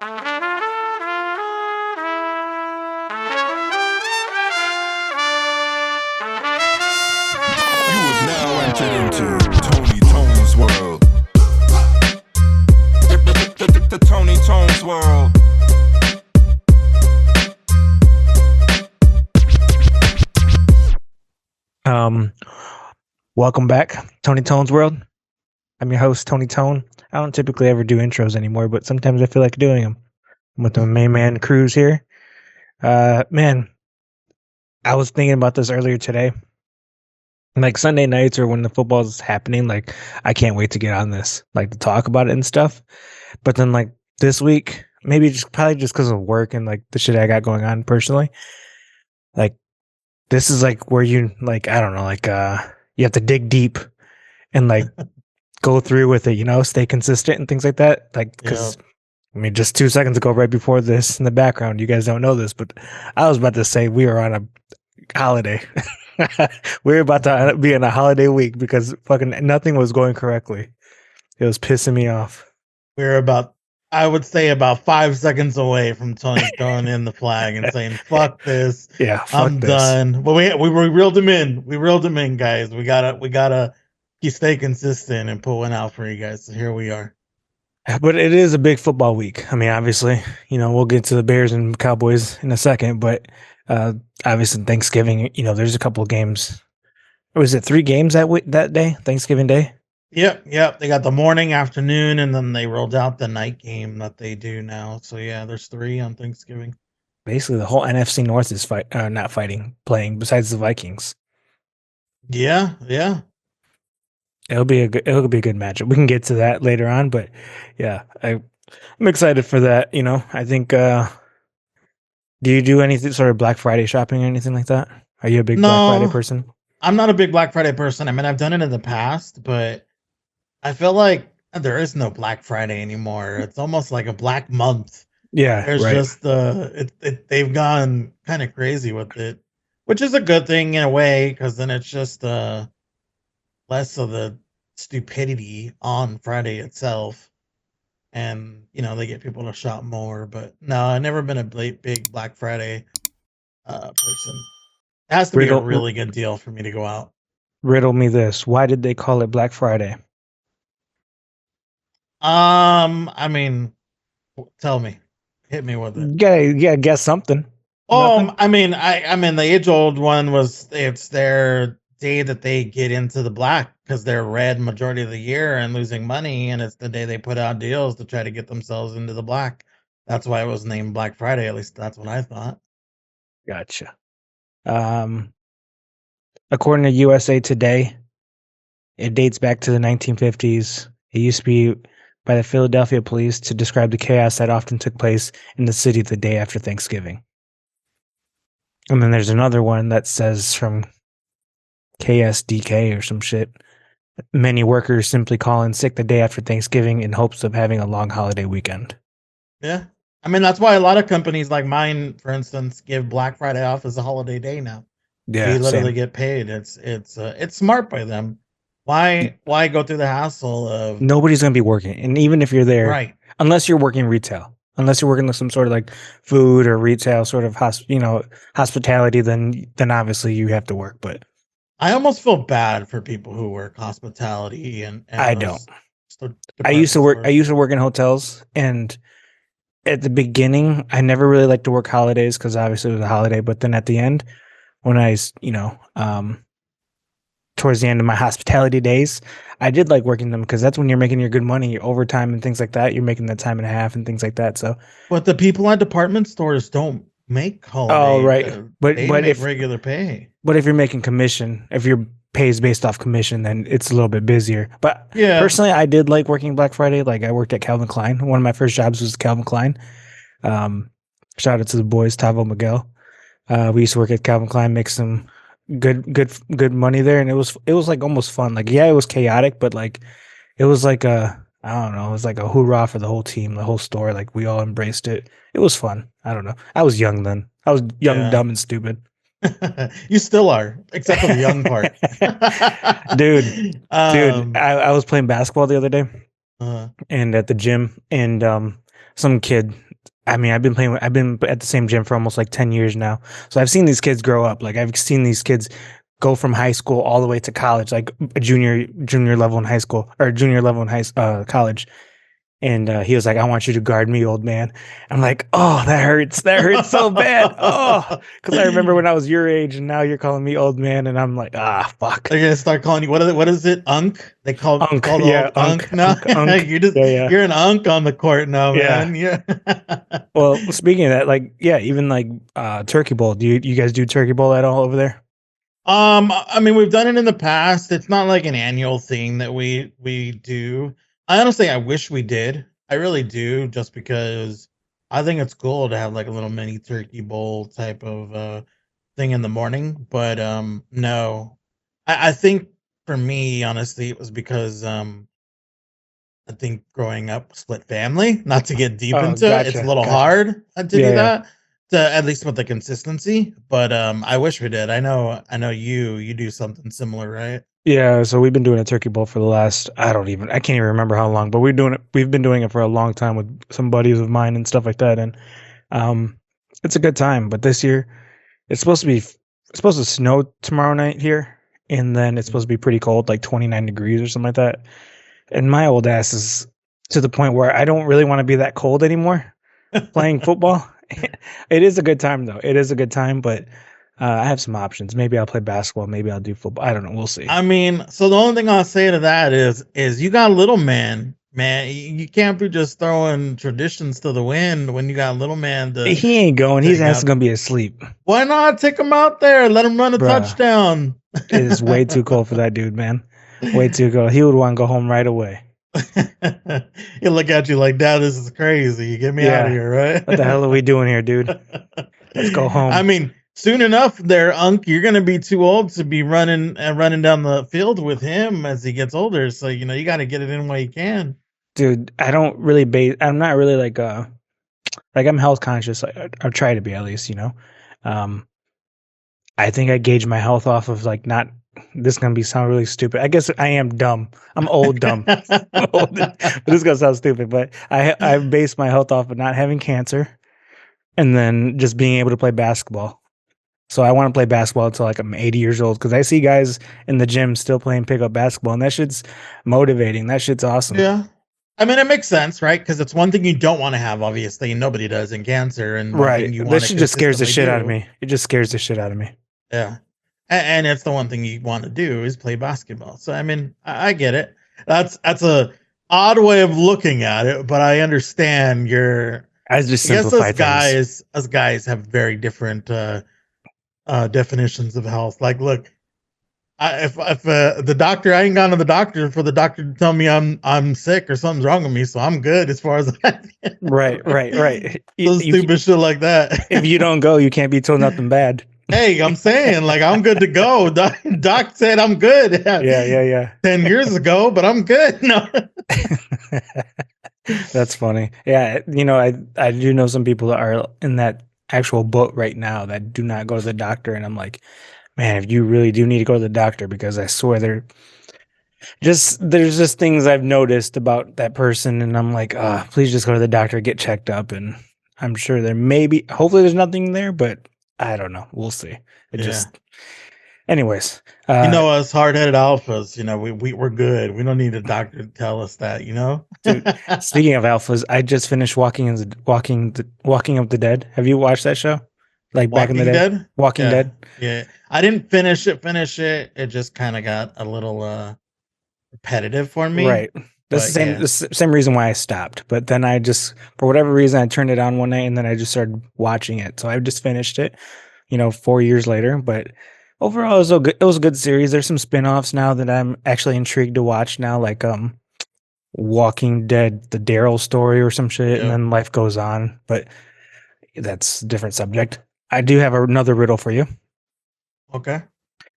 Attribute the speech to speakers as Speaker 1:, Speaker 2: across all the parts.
Speaker 1: Now entered into Tony Tone's world. The Tony Tone's world.
Speaker 2: Welcome back, Tony Tone's world. I'm your host, Tony Tone. I don't typically ever do intros anymore, but sometimes I feel like doing them. I'm with the main man, Cruz here. Man, I was thinking about this earlier today. Like Sunday nights or when the football's happening, like I can't wait to get on this, like to talk about it and stuff. But then like this week, probably just because of work and like the shit I got going on personally, like this is like where you like, I don't know, like you have to dig deep and like go through with it, you know, stay consistent and things like that. Like, because I mean, just 2 seconds ago, right before this in the background, you guys don't know this, but I was about to say we were on a holiday. We were about to be in a holiday week because fucking nothing was going correctly. It was pissing me off.
Speaker 3: We were I would say about 5 seconds away from Tony throwing in the flag and saying, fuck this.
Speaker 2: Yeah,
Speaker 3: I'm done. But we reeled him in. We reeled him in, guys. We gotta stay consistent and put one out for you guys. So here we are.
Speaker 2: But it is a big football week. I mean, obviously, you know, we'll get to the Bears and Cowboys in a second, but obviously Thanksgiving, you know, there's a couple of games. Was it 3 games that day, Thanksgiving Day?
Speaker 3: Yep. They got the morning, afternoon, and then they rolled out the night game that they do now. So yeah, there's 3 on Thanksgiving.
Speaker 2: Basically, the whole NFC North is playing besides the Vikings.
Speaker 3: Yeah.
Speaker 2: It'll be a good matchup. We can get to that later on, but yeah, I'm excited for that. You know, I think. Do you do anything sort of Black Friday shopping or anything like that? Are you a big Black Friday person?
Speaker 3: I'm not a big Black Friday person. I mean, I've done it in the past, but I feel like there is no Black Friday anymore. It's almost like a Black Month.
Speaker 2: Yeah,
Speaker 3: there's just they've gone kind of crazy with it, which is a good thing in a way because then it's just less of the stupidity on Friday itself. And, you know, they get people to shop more. But no, I've never been a big Black Friday person. It has to be a really good deal for me to go out.
Speaker 2: Riddle me this. Why did they call it Black Friday?
Speaker 3: I mean, tell me. Hit me with it.
Speaker 2: You gotta guess something.
Speaker 3: Oh, I mean, the age-old one was it's their day that they get into the black because they're red majority of the year and losing money, and it's the day they put out deals to try to get themselves into the black. That's why it was named Black Friday. At least that's what I thought.
Speaker 2: Gotcha. According to USA Today, it dates back to the 1950s. It used to be by the Philadelphia police to describe the chaos that often took place in the city the day after Thanksgiving. And then there's another one that says from KSDK or some shit. Many workers simply call in sick the day after Thanksgiving in hopes of having a long holiday weekend.
Speaker 3: Yeah. I mean, that's why a lot of companies like mine, for instance, give Black Friday off as a holiday day now. Yeah. They literally get paid. It's smart by them. Why go through the hassle of
Speaker 2: nobody's going to be working. And even if you're there,
Speaker 3: right,
Speaker 2: unless you're working retail, unless you're working with some sort of like food or retail sort of hospitality, then obviously you have to work. But
Speaker 3: I almost feel bad for people who work hospitality and
Speaker 2: I don't. I used to work in hotels, and at the beginning, I never really liked to work holidays because obviously it was a holiday. But then at the end, when I, towards the end of my hospitality days, I did like working them because that's when you're making your good money, your overtime and things like that. You're making that time and a half and things like that. So,
Speaker 3: but the people at department stores don't make holiday.
Speaker 2: Oh, right. But
Speaker 3: if regular pay.
Speaker 2: But if you're making commission, if your pay is based off commission, then it's a little bit busier. But yeah, personally, I did like working Black Friday. Like I worked at Calvin Klein. One of my first jobs was Calvin Klein. Shout out to the boys, Tavo Miguel. We used to work at Calvin Klein, make some good money there, and it was like almost fun. Like yeah, it was chaotic, but like it was like I don't know, it was like a hoorah for the whole team, the whole store. Like we all embraced it. It was fun. I don't know. I was young then. I was young, dumb, and stupid.
Speaker 3: You still are, except for the young part.
Speaker 2: dude, I was playing basketball the other day, and at the gym, and some kid I mean, I've been at the same gym for almost like 10 years now. So I've seen these kids grow up. Like I've seen these kids go from high school all the way to college, like a junior level in high school or junior level in college. And he was like, "I want you to guard me, old man." I'm like, "Oh, that hurts. That hurts so bad." Oh, because I remember when I was your age, and now you're calling me old man, and I'm like, "Ah, fuck."
Speaker 3: They're gonna start calling you what is it? Unk? They call
Speaker 2: Unk,
Speaker 3: the
Speaker 2: yeah,
Speaker 3: old unk now.
Speaker 2: unk. Yeah.
Speaker 3: You're an unk on the court now,
Speaker 2: Yeah.
Speaker 3: man. Yeah.
Speaker 2: Well, speaking of that, like, yeah, even like Turkey Bowl. Do you guys do Turkey Bowl at all over there?
Speaker 3: I mean, we've done it in the past. It's not like an annual thing that we do. I honestly, I wish we did. I really do, just because I think it's cool to have like a little mini turkey bowl type of thing in the morning. But no, I think for me, honestly, it was because I think growing up split family. Not to get deep
Speaker 2: Oh,
Speaker 3: into it, it's a little hard to do
Speaker 2: Yeah, yeah.
Speaker 3: that. To at least with the consistency, but I wish we did. I know you do something similar, right?
Speaker 2: Yeah, so we've been doing a turkey bowl for the last I can't even remember how long, but we've been doing it for a long time with some buddies of mine and stuff like that. And um it's a good time. But this year it's supposed to snow tomorrow night here, and then it's supposed to be pretty cold, like 29 degrees or something like that. And my old ass is to the point where I don't really want to be that cold anymore playing football. It is a good time though. It is a good time, but I have some options. Maybe I'll play basketball. Maybe I'll do football. I don't know. We'll see.
Speaker 3: I mean, so the only thing I'll say to that is you got little man, man. You can't be just throwing traditions to the wind when you got little man.
Speaker 2: He ain't going. His ass is
Speaker 3: up.
Speaker 2: gonna be asleep.
Speaker 3: Why not take him out there? Let him run a
Speaker 2: Bruh.
Speaker 3: touchdown.
Speaker 2: It is way too cold for that dude, man. Way too cold. He would want to go home right away.
Speaker 3: He'll look at you like, "Dad, this is crazy. You get me out of here, right?
Speaker 2: What the hell are we doing here, dude? Let's go home."
Speaker 3: I mean, soon enough, there, Unk, you're gonna be too old to be running down the field with him as he gets older. So you got to get it in while you can.
Speaker 2: Dude, I don't really I'm not really like I'm health conscious. I try to be at least, I think I gauge my health off of like not. This is gonna sound really stupid. I guess I am dumb. I'm old dumb. I'm old, but this is gonna sound stupid. But I base my health off of not having cancer, and then just being able to play basketball. So I want to play basketball until like I'm 80 years old, because I see guys in the gym still playing pickup basketball, and that shit's motivating. That shit's awesome.
Speaker 3: Yeah. I mean, it makes sense, right? Because it's one thing you don't want to have, obviously, and nobody does in cancer. And
Speaker 2: right,
Speaker 3: this
Speaker 2: shit just scares the shit out of me. It just scares the shit out of me.
Speaker 3: Yeah. And it's the one thing you want to do is play basketball. So I mean, I get it. That's a odd way of looking at it, but I understand your.
Speaker 2: I just
Speaker 3: simplify
Speaker 2: things.
Speaker 3: Us guys have very different definitions of health. Like, look, if the doctor, I ain't gone to the doctor for the doctor to tell me I'm sick or something's wrong with me, so I'm good as far as that.
Speaker 2: Right.
Speaker 3: So stupid shit like that.
Speaker 2: If you don't go, you can't be told nothing bad.
Speaker 3: Hey, I'm saying, like, I'm good to go. Doc said I'm good.
Speaker 2: Yeah.
Speaker 3: 10 years ago, but I'm good. No.
Speaker 2: That's funny. Yeah, I do know some people that are in that actual boat right now that do not go to the doctor, and I'm like, man, if you really do need to go to the doctor, because I swear there's just things I've noticed about that person, and I'm like, please just go to the doctor, get checked up, and I'm sure hopefully there's nothing there, but I don't know. We'll see. Anyways,
Speaker 3: us hard-headed alphas, we're good. We don't need a doctor to tell us that,
Speaker 2: Dude, speaking of alphas, I just finished Walking of the Dead. Have you watched that show? Like back in the day?
Speaker 3: Dead?
Speaker 2: Walking Dead?
Speaker 3: Yeah. I didn't finish it. It just kind of got a little repetitive for me.
Speaker 2: Right. That's the same reason why I stopped. But then I just, for whatever reason, I turned it on one night, and then I just started watching it. So I just finished it, 4 years later. But overall, it was a good series. There's some spin-offs now that I'm actually intrigued to watch now, like Walking Dead, the Daryl story or some shit, and then Life Goes On. But that's a different subject. I do have another riddle for you.
Speaker 3: Okay.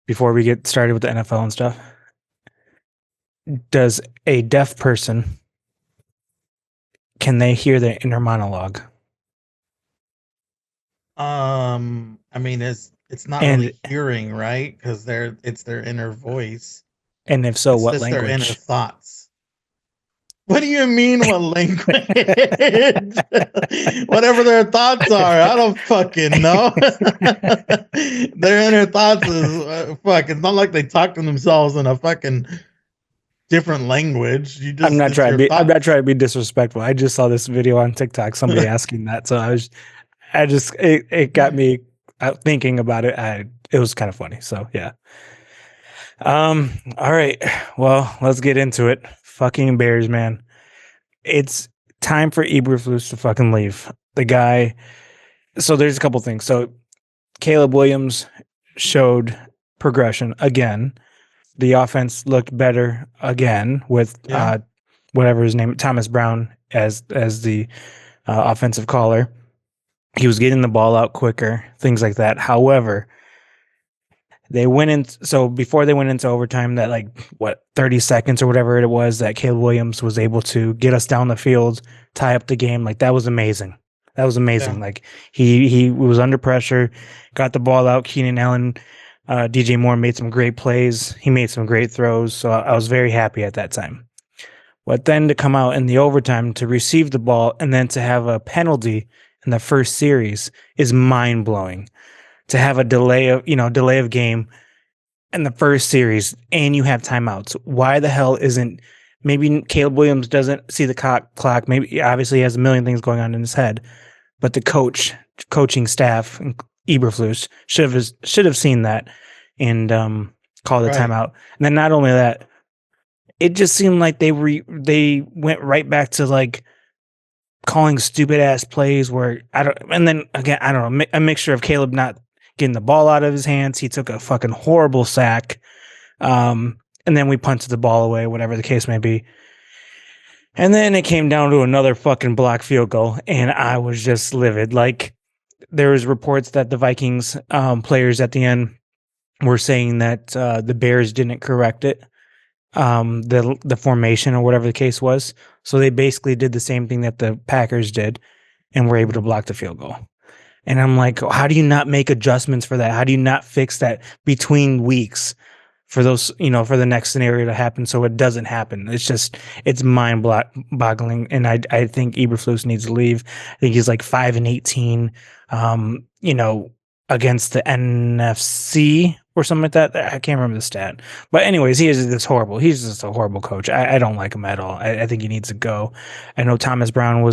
Speaker 2: Before we get started with the NFL and stuff. Does a deaf person, can they hear their inner monologue?
Speaker 3: I mean, it's not really hearing, right? Because it's their inner voice.
Speaker 2: And if so,
Speaker 3: it's
Speaker 2: what
Speaker 3: just
Speaker 2: language?
Speaker 3: their inner thoughts. What do you mean, what language? Whatever their thoughts are, I don't fucking know. Their inner thoughts is fuck. It's not like they talk to themselves in a fucking different language. You just
Speaker 2: I'm not
Speaker 3: it's
Speaker 2: trying to
Speaker 3: your
Speaker 2: be. I'm
Speaker 3: thought.
Speaker 2: not trying to be disrespectful. I just saw this video on TikTok. Somebody asking that, so it got me thinking about it. It was kind of funny. So yeah. All right. Well, let's get into it. Fucking Bears, man. It's time for Eberflus to fucking leave. The guy. So there's a couple things. So Caleb Williams showed progression again. The offense looked better again with
Speaker 3: Yeah.
Speaker 2: whatever his name, Thomas Brown, as the offensive caller. He was getting the ball out quicker, things like that. However, they went in. So before they went into overtime, that 30 seconds or whatever it was, that Caleb Williams was able to get us down the field, tie up the game. Like, that was amazing. That was amazing.
Speaker 3: Yeah.
Speaker 2: Like, he was under pressure, got the ball out. Keenan Allen, DJ Moore made some great plays. He made some great throws. So I was very happy at that time. But then to come out in the overtime to receive the ball and then to have a penalty in the first series is mind blowing. To have a delay of game in the first series and you have timeouts. Why the hell isn't, maybe Caleb Williams doesn't see the clock. Maybe obviously he has a million things going on in his head, but the coaching staff, Eberflus, should have seen that and called the
Speaker 3: Right.
Speaker 2: timeout. And then not only that, it just seemed like they went right back to calling stupid ass plays where and then again, I don't know, a mixture of Caleb not getting the ball out of his hands. He took a fucking horrible sack. And then we punted the ball away, whatever the case may be. And then it came down to another fucking block field goal, and I was just livid. Like, there was reports that the Vikings players at the end were saying that the Bears didn't correct it, the formation or whatever the case was. So they basically did the same thing that the Packers did and were able to block the field goal. And I'm like, how do you not make adjustments for that? How do you not fix that between weeks for those, for the next scenario to happen so it doesn't happen? It's mind boggling. And I think Eberflus needs to leave. I think he's 5-18, against the NFC or something like that. I can't remember the stat. But anyways, he's just a horrible coach. I don't like him at all. I think he needs to go. I know Thomas Brown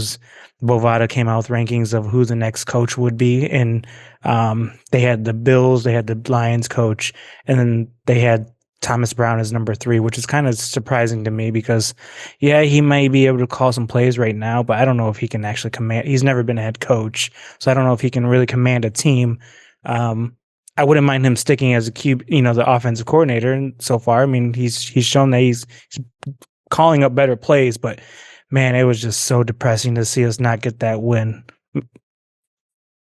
Speaker 2: Bovada came out with rankings of who the next coach would be. And they had the Bills, they had the Lions coach, and then they had Thomas Brown as number 3, which is kind of surprising to me because, yeah, he may be able to call some plays right now, but I don't know if he can actually command. He's never been a head coach, so I don't know if he can really command a team. I wouldn't mind him sticking as the offensive coordinator. And so far, I mean, he's shown that he's calling up better plays, but man, it was just so depressing to see us not get that win.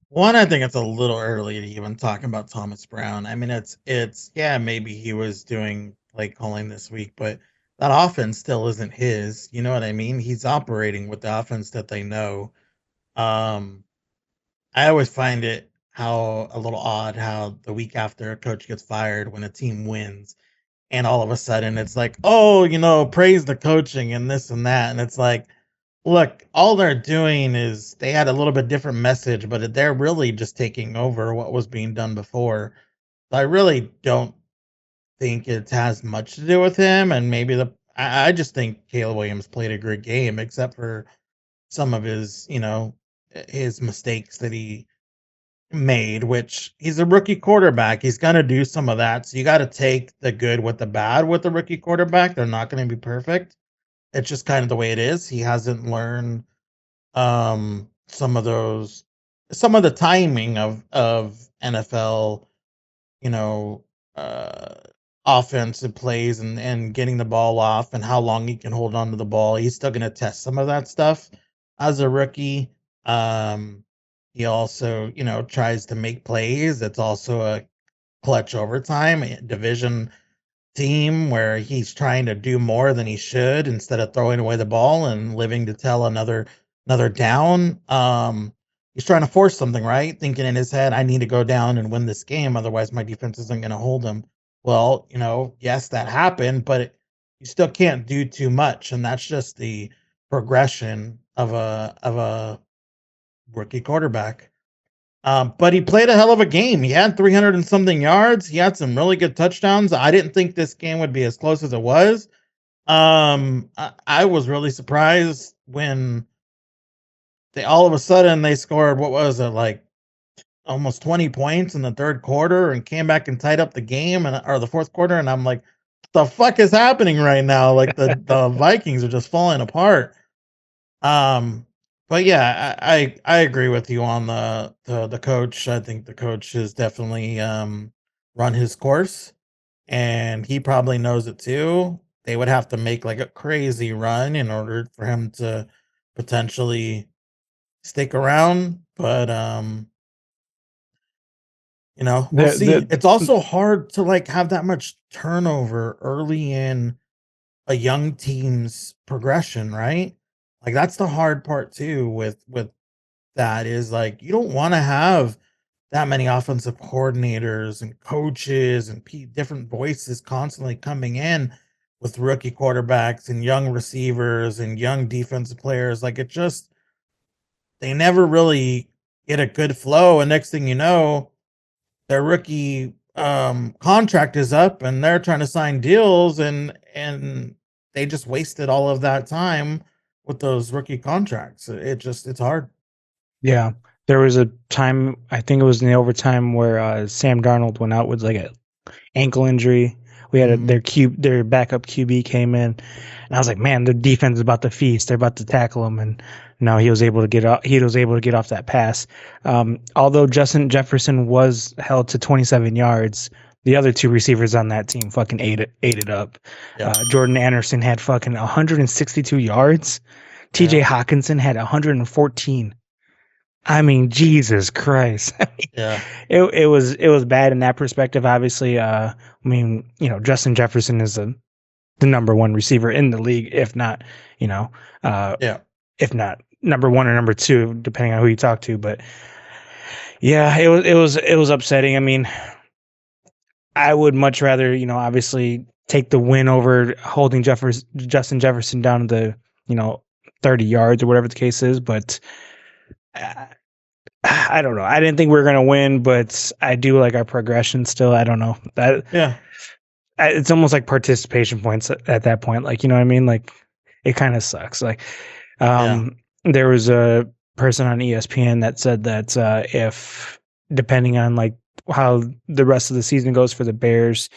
Speaker 3: One, I think it's a little early to even talk about Thomas Brown. I mean, it's yeah, maybe he was doing play calling this week, but that offense still isn't his. You know what I mean? He's operating with the offense that they know. I always find it a little odd how the week after a coach gets fired when a team wins, and all of a sudden it's like, oh, praise the coaching and this and that, and it's like, look, all they're doing is they had a little bit different message, but they're really just taking over what was being done before. I really don't think it has much to do with him, and maybe I just think Caleb Williams played a great game, except for some of his mistakes that he made, which he's a rookie quarterback. He's going to do some of that. So you got to take the good with the bad with the rookie quarterback. They're not going to be perfect. It's just kind of the way it is. He hasn't learned some of the timing of NFL, offensive plays and getting the ball off and how long he can hold on to the ball. He's still going to test some of that stuff as a rookie. He also, tries to make plays. It's also a clutch overtime division team where he's trying to do more than he should instead of throwing away the ball and living to tell another down. He's trying to force something, right? Thinking in his head, I need to go down and win this game, otherwise my defense isn't going to hold him. Well, yes, that happened, but you still can't do too much, and that's just the progression of a rookie quarterback. But he played a hell of a game. He had 300 and something yards. He had some really good touchdowns. I didn't think this game would be as close as it was. I was really surprised when they all of a sudden they scored, what was it, like almost 20 points in the third quarter and came back and tied up the game or the fourth quarter. And I'm like, the fuck is happening right now? Like the Vikings are just falling apart. But yeah, I agree with you on the coach. I think the coach has definitely run his course, and he probably knows it too. They would have to make like a crazy run in order for him to potentially stick around. But we'll see. It's also hard to like have that much turnover early in a young team's progression, right? Like that's the hard part too with that is like you don't want to have that many offensive coordinators and coaches and different voices constantly coming in with rookie quarterbacks and young receivers and young defensive players. Like it just they never really get a good flow, and next thing you know, their rookie contract is up and they're trying to sign deals, and they just wasted all of that time with those rookie contracts. It's hard.
Speaker 2: Yeah. There was a time, I think it was in the overtime, where Sam Darnold went out with like a ankle injury. We had their backup QB came in, and I was like, man, the defense is about to feast. They're about to tackle him, and no, he was able to get off. He was able to get off that pass. Although Justin Jefferson was held to 27 yards, the other two receivers on that team fucking ate it up.
Speaker 3: Yeah.
Speaker 2: Jordan Anderson had fucking 162 yards. TJ Hawkinson had 114. I mean, Jesus Christ. I mean,
Speaker 3: Yeah.
Speaker 2: It was bad in that perspective. Obviously, I mean, Justin Jefferson is the number one receiver in the league, if not, if not number one or number two, depending on who you talk to. But yeah, it was upsetting. I mean, I would much rather, obviously take the win over holding Justin Jefferson down to the, 30 yards or whatever the case is. But I don't know. I didn't think we were going to win, but I do like our progression still. I don't know. It's almost like participation points at that point. Like, you know what I mean? Like, it kind of sucks. Like, there was a person on ESPN that said that if, depending on like how the rest of the season goes for the Bears,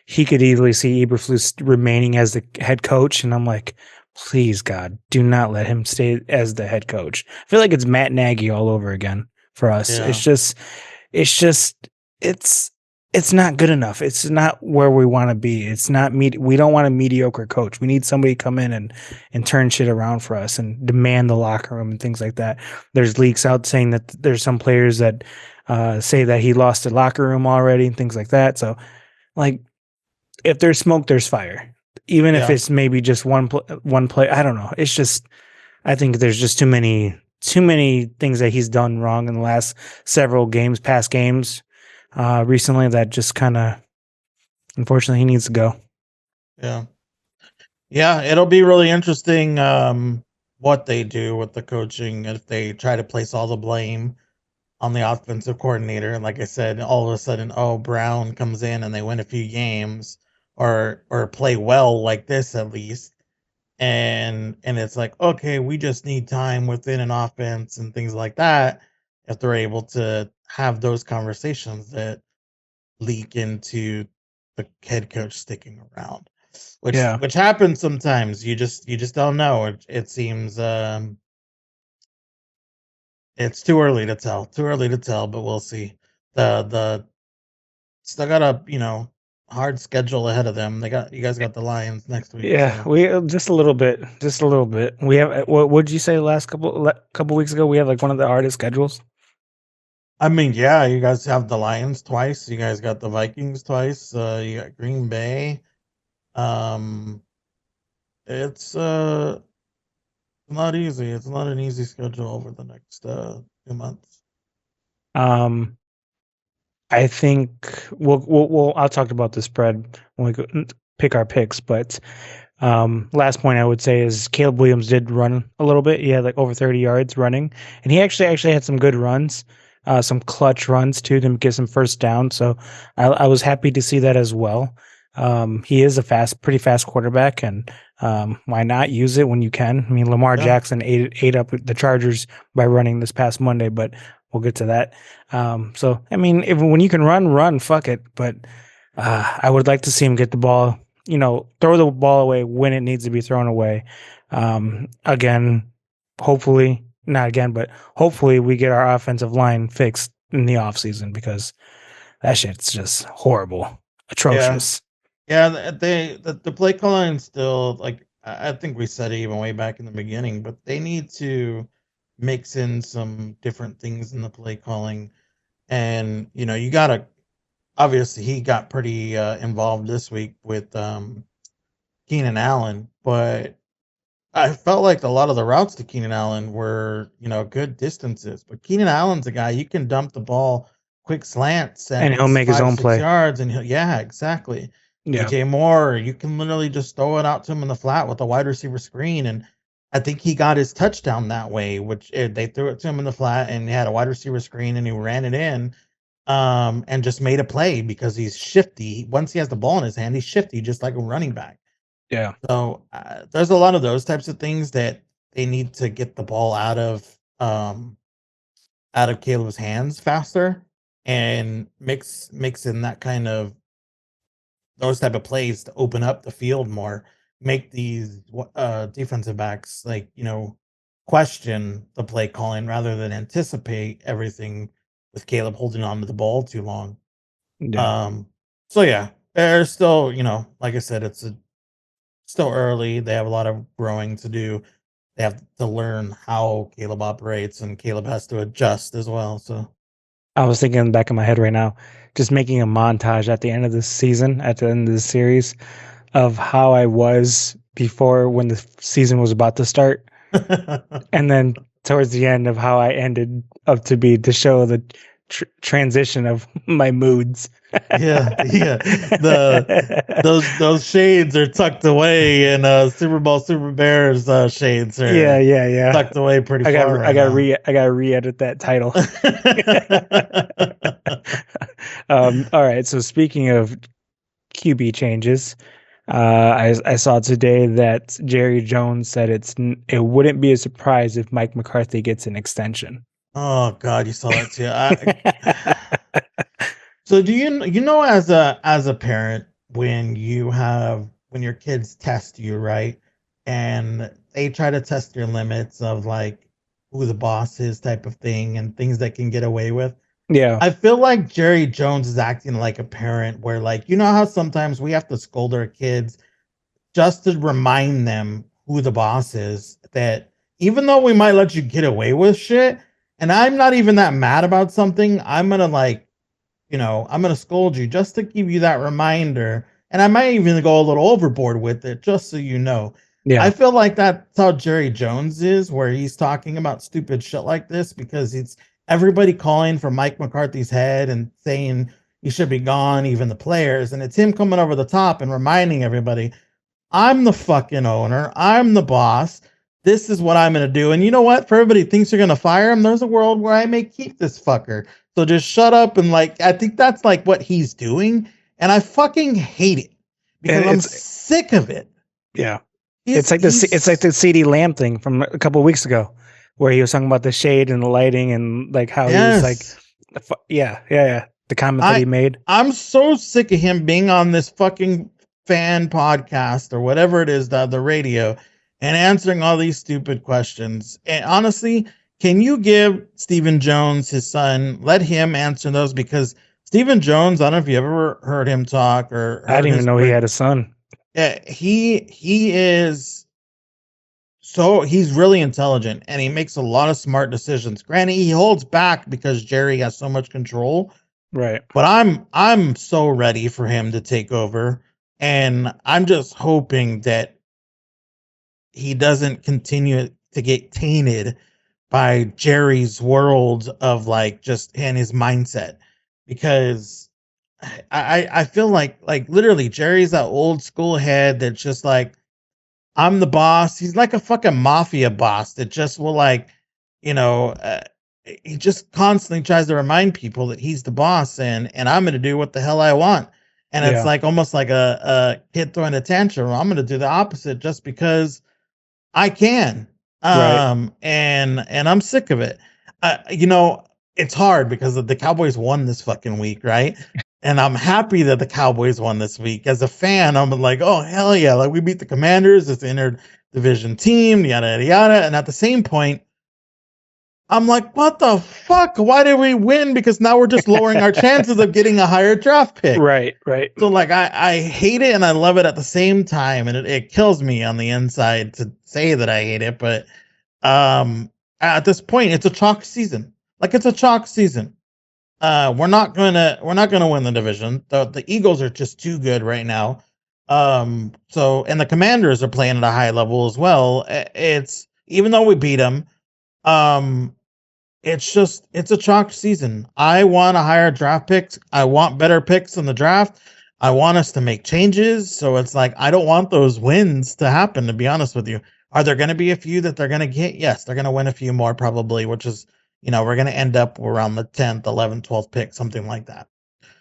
Speaker 2: he could easily see Eberflus remaining as the head coach. And I'm like, please, God, do not let him stay as the head coach. I feel like it's Matt Nagy all over again for us. Yeah. It's not good enough. It's not where we want to be. It's not we don't want a mediocre coach. We need somebody to come in and turn shit around for us and demand the locker room and things like that. There's leaks out saying that there's some players that say that he lost the locker room already and things like that. So, like, if there's smoke, there's fire. Even if it's maybe just one play, I don't know. It's just, I think there's just too many things that he's done wrong in the last several past games recently that just kind of, unfortunately, he needs to go.
Speaker 3: Yeah, it'll be really interesting what they do with the coaching if they try to place all the blame on the offensive coordinator. And like I said, all of a sudden, Brown comes in and they win a few games. Or play well like this at least, and it's like, okay, we just need time within an offense and things like that. If they're able to have those conversations that leak into the head coach sticking around, which happens sometimes. You just don't know. It seems it's too early to tell. But we'll see. The still got a hard schedule ahead of them. You guys got the Lions next week.
Speaker 2: Yeah, so. We just a little bit. We have what did you say the last couple weeks ago? We have like one of the hardest schedules.
Speaker 3: I mean, yeah, you guys have the Lions twice. You guys got the Vikings twice. You got Green Bay. It's not easy. It's not an easy schedule over the next 2 months.
Speaker 2: I think we'll I'll talk about the spread when we go pick our picks, but Last point I would say is Caleb Williams did run a little bit. He had like over 30 yards running, and he actually had some good runs, some clutch runs too to get some first down. So I was happy to see that as well. He is a pretty fast quarterback, and why not use it when you can? I mean, Lamar Jackson ate up the Chargers by running this past Monday, but we'll get to that. So I mean, when you can run, fuck it. But I would like to see him get the ball. Throw the ball away when it needs to be thrown away. Again, hopefully, not again, but hopefully we get our offensive line fixed in the offseason because that shit's just horrible, atrocious.
Speaker 3: Yeah, the play calling still, like, I think we said it even way back in the beginning, but they need to mix in some different things in the play calling. And, you got to, obviously, he got pretty involved this week with Keenan Allen, but I felt like a lot of the routes to Keenan Allen were, good distances. But Keenan Allen's a guy you can dump the ball, quick slants,
Speaker 2: and he'll make his own play.
Speaker 3: Yards, and exactly.
Speaker 2: Yeah.
Speaker 3: DJ Moore, you can literally just throw it out to him in the flat with a wide receiver screen, and I think he got his touchdown that way. Which they threw it to him in the flat, and he had a wide receiver screen, and he ran it in. And just made a play because he's shifty. Once he has the ball in his hand, he's shifty, just like a running back.
Speaker 2: Yeah.
Speaker 3: So there's a lot of those types of things that they need to get the ball out of Caleb's hands faster and mix in that kind of those type of plays to open up the field more. Make these defensive backs question the play calling rather than anticipate everything. With Caleb holding on to the ball too long.
Speaker 2: Yeah.
Speaker 3: So yeah, there's still, like I said, it's still early. They have a lot of growing to do. They have to learn how Caleb operates, and Caleb has to adjust as well. So
Speaker 2: I was thinking in the back of my head right now, just making a montage at the end of this season, at the end of the series, of how I was before when the season was about to start, and then towards the end of how I ended up to show the transition of my moods.
Speaker 3: Yeah. Those shades are tucked away, and Super Bowl Super Bears shades are tucked away pretty far.
Speaker 2: I got to re-edit that title. All right. So speaking of QB changes. I saw today that Jerry Jones said it wouldn't be a surprise if Mike McCarthy gets an extension.
Speaker 3: Oh God, you saw that too. So do you as a parent when your kids test you, right, and they try to test your limits of like who the boss is type of thing and things that can get away with.
Speaker 2: Yeah.
Speaker 3: I feel like Jerry Jones is acting like a parent where, like, how sometimes we have to scold our kids just to remind them who the boss is, that even though we might let you get away with shit, and I'm not even that mad about something, I'm going to I'm going to scold you just to give you that reminder. And I might even go a little overboard with it just so you know. Yeah. I feel like that's how Jerry Jones is, where he's talking about stupid shit like this because it's everybody calling for Mike McCarthy's head and saying he should be gone, even the players. And it's him coming over the top and reminding everybody, I'm the fucking owner. I'm the boss. This is what I'm going to do. And you know what? For everybody thinks you're going to fire him, there's a world where I may keep this fucker. So just shut up. And I think that's like what he's doing. And I fucking hate it because I'm sick of it.
Speaker 2: Yeah. It's like the CD Lamb thing from a couple of weeks ago, where he was talking about the shade and the lighting and like how he was like, the comment that he made.
Speaker 3: I'm so sick of him being on this fucking fan podcast or whatever it is, the radio, and answering all these stupid questions. And honestly, can you give Stephen Jones, his son, let him answer those? Because Stephen Jones, I don't know if you ever heard him talk or
Speaker 2: I didn't even know he had a son.
Speaker 3: Yeah, he is. So he's really intelligent and he makes a lot of smart decisions. Granted, he holds back because Jerry has so much control.
Speaker 2: Right.
Speaker 3: But I'm so ready for him to take over. And I'm just hoping that he doesn't continue to get tainted by Jerry's world of and his mindset. Because I feel like literally Jerry's that old school head that's just like, I'm the boss. He's like a fucking mafia boss that just will like, you know, he just constantly tries to remind people that he's the boss and I'm going to do what the hell I want. And it's
Speaker 2: Yeah.
Speaker 3: like almost like a kid throwing a tantrum. I'm going to do the opposite just because I can.
Speaker 2: Right.
Speaker 3: And I'm sick of it. You know, it's hard because the Cowboys won this fucking week, right? And I'm happy that the Cowboys won this week. As a fan, I'm like, oh hell yeah! Like we beat the Commanders, it's an interdivision team, yada yada yada. And at the same point, I'm like, what the fuck? Why did we win? Because now we're just lowering our chances of getting a higher draft pick.
Speaker 2: Right.
Speaker 3: So like I hate it and I love it at the same time, and it kills me on the inside to say that I hate it, but at this point it's a chalk season. Like it's a chalk season. We're not gonna win the division. The Eagles are just too good right now. So and the Commanders are playing at a high level as well. It's even though we beat them, um, it's a chalk season. I want a higher draft picks. I want better picks in the draft. I want us to make changes. So it's like I don't want those wins to happen, to be honest with you. Are there going to be a few that they're going to get? Yes, they're going to win a few more probably, which is, we're going to end up around the 10th, 11th, 12th pick, something like that.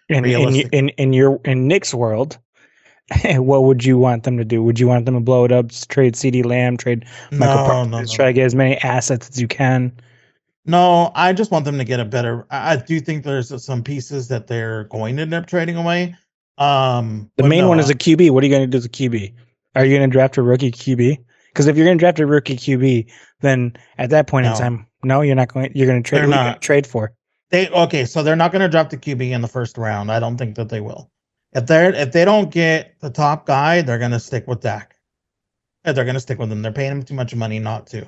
Speaker 3: Realistic.
Speaker 2: In Nick's world, what would you want them to do? Would you want them to blow it up, trade CeeDee Lamb, trade Michael Parsons, try to get as many assets as you can?
Speaker 3: No, I just want them to get a better. I do think there's some pieces that they're going to end up trading away.
Speaker 2: The main one is a QB. What are you going to do as a QB? Are you going to draft a rookie QB? Because if you're going to draft a rookie QB, then at that point in time, no, you're not going. You're going to trade. What are you going to trade for?
Speaker 3: So they're not going to draft a QB in the first round. I don't think that they will. If they don't get the top guy, they're going to stick with Dak. They're going to stick with him. They're paying him too much money not to,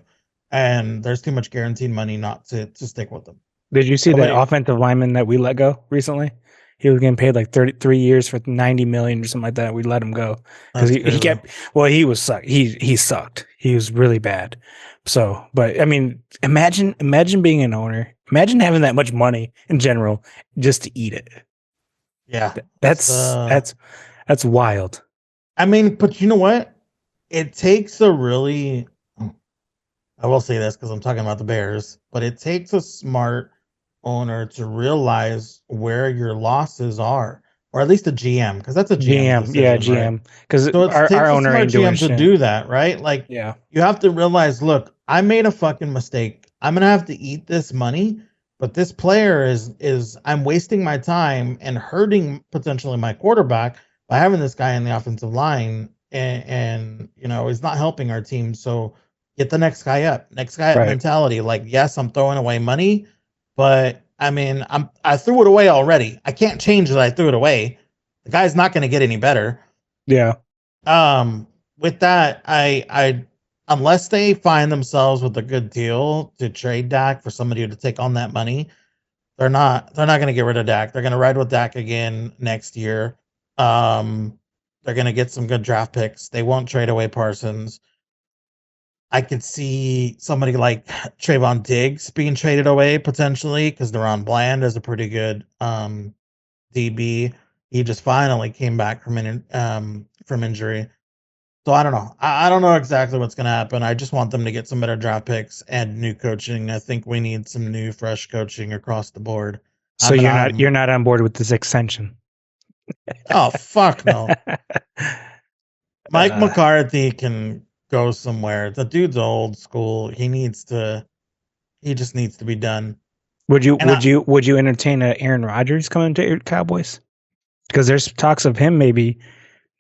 Speaker 3: and there's too much guaranteed money not to stick with them.
Speaker 2: Did you see that offensive lineman that we let go recently? He was getting paid like 33 years for $90 million or something like that. We let him go because he kept. Well, he was sucked. He sucked. He was really bad. So, but I mean, imagine being an owner. Imagine having that much money in general just to eat it.
Speaker 3: Yeah,
Speaker 2: that's wild.
Speaker 3: I mean, but you know what? It takes a really. I will say this because I'm talking about the Bears, but it takes a smart owner to realize where your losses are, or at least a GM, because that's a GM decision,
Speaker 2: yeah, GM. Because
Speaker 3: so
Speaker 2: our owner ain't doing
Speaker 3: GM to do that, right? Like,
Speaker 2: yeah,
Speaker 3: you have to realize, look, I made a fucking mistake. I'm gonna have to eat this money, but this player is I'm wasting my time and hurting potentially my quarterback by having this guy in the offensive line, and he's not helping our team. So get the next guy up mentality. Like, yes, I'm throwing away money, but I mean, I threw it away already. I can't change that I threw it away. The guy's not going to get any better.
Speaker 2: Yeah.
Speaker 3: With that, I unless they find themselves with a good deal to trade Dak for somebody to take on that money, they're not going to get rid of Dak. They're going to ride with Dak again next year. They're going to get some good draft picks. They won't trade away Parsons. I could see somebody like Trayvon Diggs being traded away potentially because Deron Bland is a pretty good DB. He just finally came back from injury. So I don't know. I don't know exactly what's going to happen. I just want them to get some better draft picks and new coaching. I think we need some new, fresh coaching across the board.
Speaker 2: So you're not on board with this extension?
Speaker 3: Oh fuck no. Mike McCarthy can go somewhere. The dude's old school. He just needs to be done.
Speaker 2: Would you entertain Aaron Rodgers coming to your Cowboys? Because there's talks of him maybe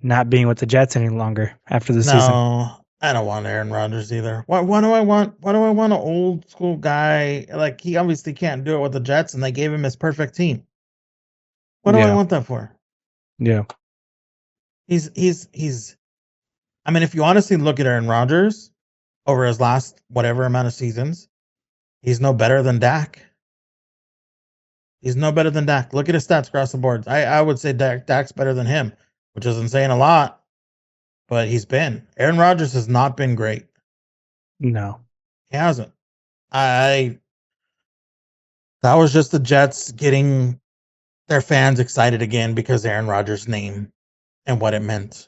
Speaker 2: not being with the Jets any longer after the season.
Speaker 3: No, I don't want Aaron Rodgers either. Why do I want an old school guy? Like, he obviously can't do it with the Jets, and they gave him his perfect team. What do I want that for?
Speaker 2: Yeah.
Speaker 3: He's I mean, if you honestly look at Aaron Rodgers over his last whatever amount of seasons, he's no better than Dak. He's no better than Dak. Look at his stats across the board. I would say Dak's better than him, which isn't saying a lot, but he's been. Aaron Rodgers has not been great.
Speaker 2: No.
Speaker 3: He hasn't. That was just the Jets getting their fans excited again because Aaron Rodgers' name and what it meant.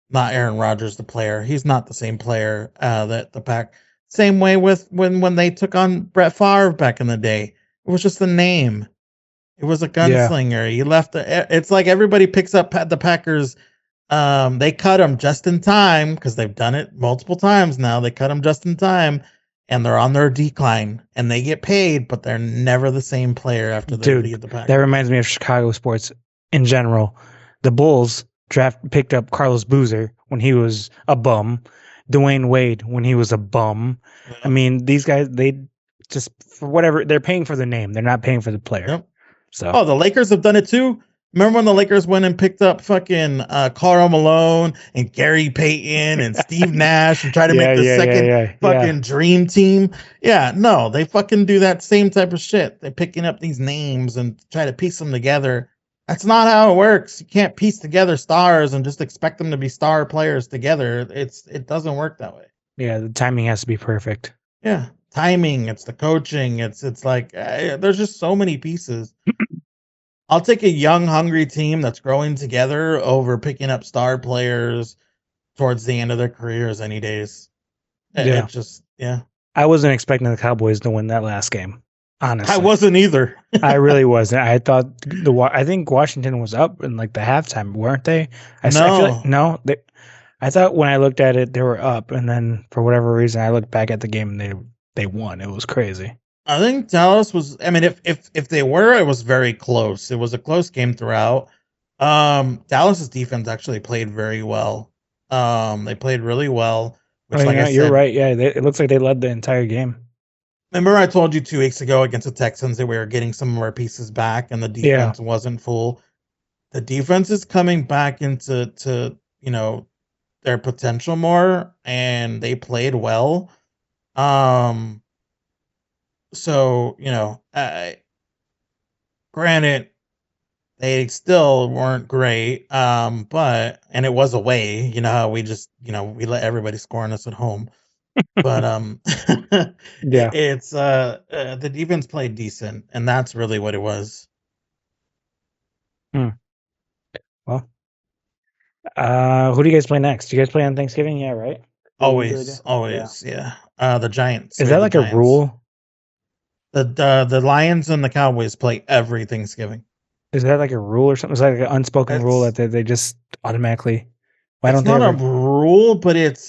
Speaker 3: not Aaron Rodgers, the player. He's not the same player that the Pack. Same way with when they took on Brett Favre back in the day. It was just a name. It was a
Speaker 2: Yeah.
Speaker 3: gunslinger. He left. It's like everybody picks up the Packers. They cut him just in time because they've done it multiple times now. They cut him just in time, and they're on their decline, and they get paid, but they're never the same player after they leave the Packers.
Speaker 2: That reminds me of Chicago sports in general. The Bulls picked up Carlos Boozer when he was a bum, Dwayne Wade when he was a bum.
Speaker 3: Yeah.
Speaker 2: I mean, these guys, they just, for whatever, they're paying for the name. They're not paying for the player.
Speaker 3: Yep.
Speaker 2: So,
Speaker 3: the Lakers have done it too. Remember when the Lakers went and picked up fucking Karl Malone and Gary Payton and Steve Nash and tried to make the second fucking dream team? Yeah, no, they fucking do that same type of shit. They're picking up these names and try to piece them together. That's not how it works. You can't piece together stars and just expect them to be star players together. It doesn't work that way.
Speaker 2: Yeah, the timing has to be perfect.
Speaker 3: Yeah, timing. It's the coaching. It's like there's just so many pieces. I'll take a young, hungry team that's growing together over picking up star players towards the end of their careers any days.
Speaker 2: Yeah. I wasn't expecting the Cowboys to win that last game. Honestly,
Speaker 3: I wasn't either.
Speaker 2: I really wasn't. I thought I think Washington was up in like the halftime, weren't they? I thought when I looked at it, they were up, and then for whatever reason, I looked back at the game and they won. It was crazy.
Speaker 3: I think Dallas was. I mean, if they were, it was very close. It was a close game throughout. Dallas's defense actually played very well. They played really well. Which,
Speaker 2: you're right. Yeah, it looks like they led the entire game.
Speaker 3: Remember, I told you 2 weeks ago against the Texans that we were getting some of our pieces back, and the defense wasn't full. The defense is coming back into their potential more, and they played well. So, granted, they still weren't great, but it was away. You know how we just, we let everybody score on us at home. But
Speaker 2: yeah,
Speaker 3: it's the defense played decent, and that's really what it was.
Speaker 2: Well, who do you guys play next? Do you guys play on Thanksgiving? Yeah, right.
Speaker 3: Always, yeah. The Giants.
Speaker 2: Is that like a rule?
Speaker 3: The Lions and the Cowboys play every Thanksgiving.
Speaker 2: Is that like a rule or something? Is that like an unspoken rule that they just automatically?
Speaker 3: It's not a rule, but it's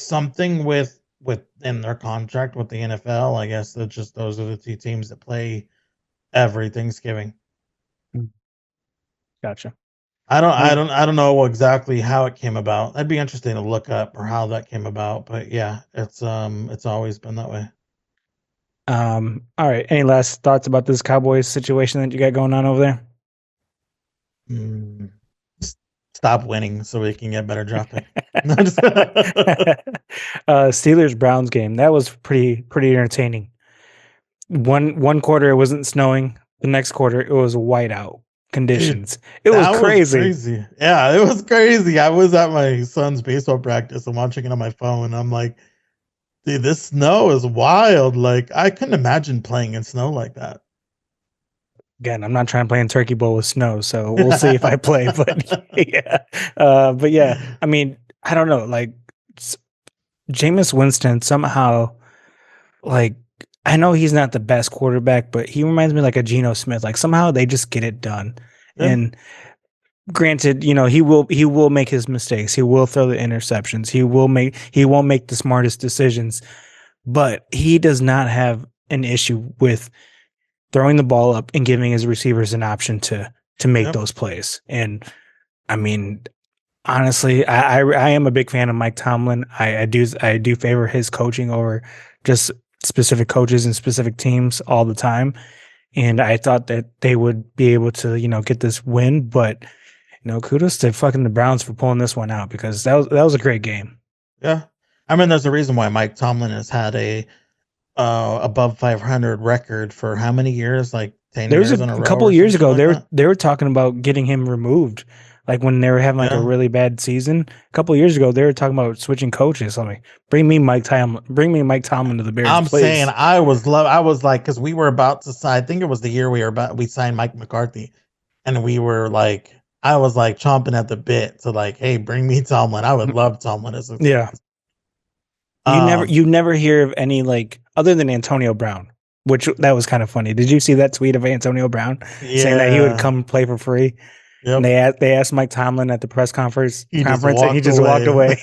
Speaker 3: something within their contract with the NFL. I guess that just those are the two teams that play every Thanksgiving.
Speaker 2: Gotcha.
Speaker 3: I don't know exactly how it came about. That'd be interesting to look up or how that came about. But yeah, it's always been that way.
Speaker 2: All right. Any last thoughts about this Cowboys situation that you got going on over there?
Speaker 3: Stop winning so we can get better draft pick.
Speaker 2: Steelers Browns game, that was pretty entertaining. One quarter it wasn't snowing. The next quarter it was whiteout conditions. It was crazy.
Speaker 3: Yeah, it was crazy. I was at my son's baseball practice and watching it on my phone, and I'm like, dude, this snow is wild. Like, I couldn't imagine playing in snow like that.
Speaker 2: Again, I'm not trying to play in TurkeyBowl with snow, so we'll see if I play. But yeah, I mean, I don't know. Like, Jameis Winston somehow, like, I know he's not the best quarterback, but he reminds me like a Geno Smith. Like, somehow they just get it done. Yeah. And granted, he will make his mistakes. He will throw the interceptions. He won't make the smartest decisions, but he does not have an issue with throwing the ball up and giving his receivers an option to make those plays. And I mean, honestly, I am a big fan of Mike Tomlin. I do favor his coaching over just specific coaches and specific teams all the time. And I thought that they would be able to, get this win, but kudos to fucking the Browns for pulling this one out, because that was a great game.
Speaker 3: Yeah. I mean, there's a reason why Mike Tomlin has had a above 500 record for how many years? Like 10 years in a row.
Speaker 2: A couple of years ago, they were talking about getting him removed. Like when they were having like a really bad season, a couple of years ago, they were talking about switching coaches. I'm like, bring me Mike Tomlin to the Bears.
Speaker 3: I'm saying I was like, because we were about to sign. I think it was the year we signed Mike McCarthy, and we were like, I was like chomping at the bit to like, hey, bring me Tomlin. I would love Tomlin as a
Speaker 2: Yeah. You never hear of any like other than Antonio Brown, which that was kind of funny. Did you see that tweet of Antonio Brown saying that he would come play for free?
Speaker 3: Yep.
Speaker 2: And they asked Mike Tomlin at the press conference
Speaker 3: He just
Speaker 2: and he just walked away.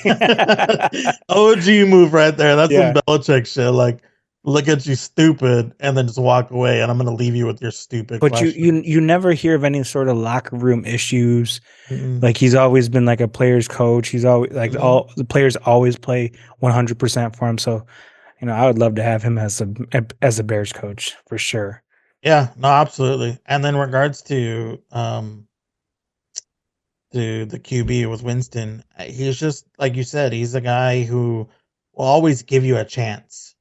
Speaker 3: OG move right there. That's
Speaker 2: Yeah.
Speaker 3: some Belichick shit. Like, look at you, stupid, and then just walk away, and I'm gonna leave you with your stupid
Speaker 2: But
Speaker 3: question.
Speaker 2: you never hear of any sort of locker room issues.
Speaker 3: Mm-mm.
Speaker 2: Like he's always been like a player's coach. He's always like all the players always play 100% for him. So, I would love to have him as a Bears coach for sure.
Speaker 3: Yeah, no, absolutely. And then regards to the QB with Winston, he's just like you said, he's a guy who will always give you a chance.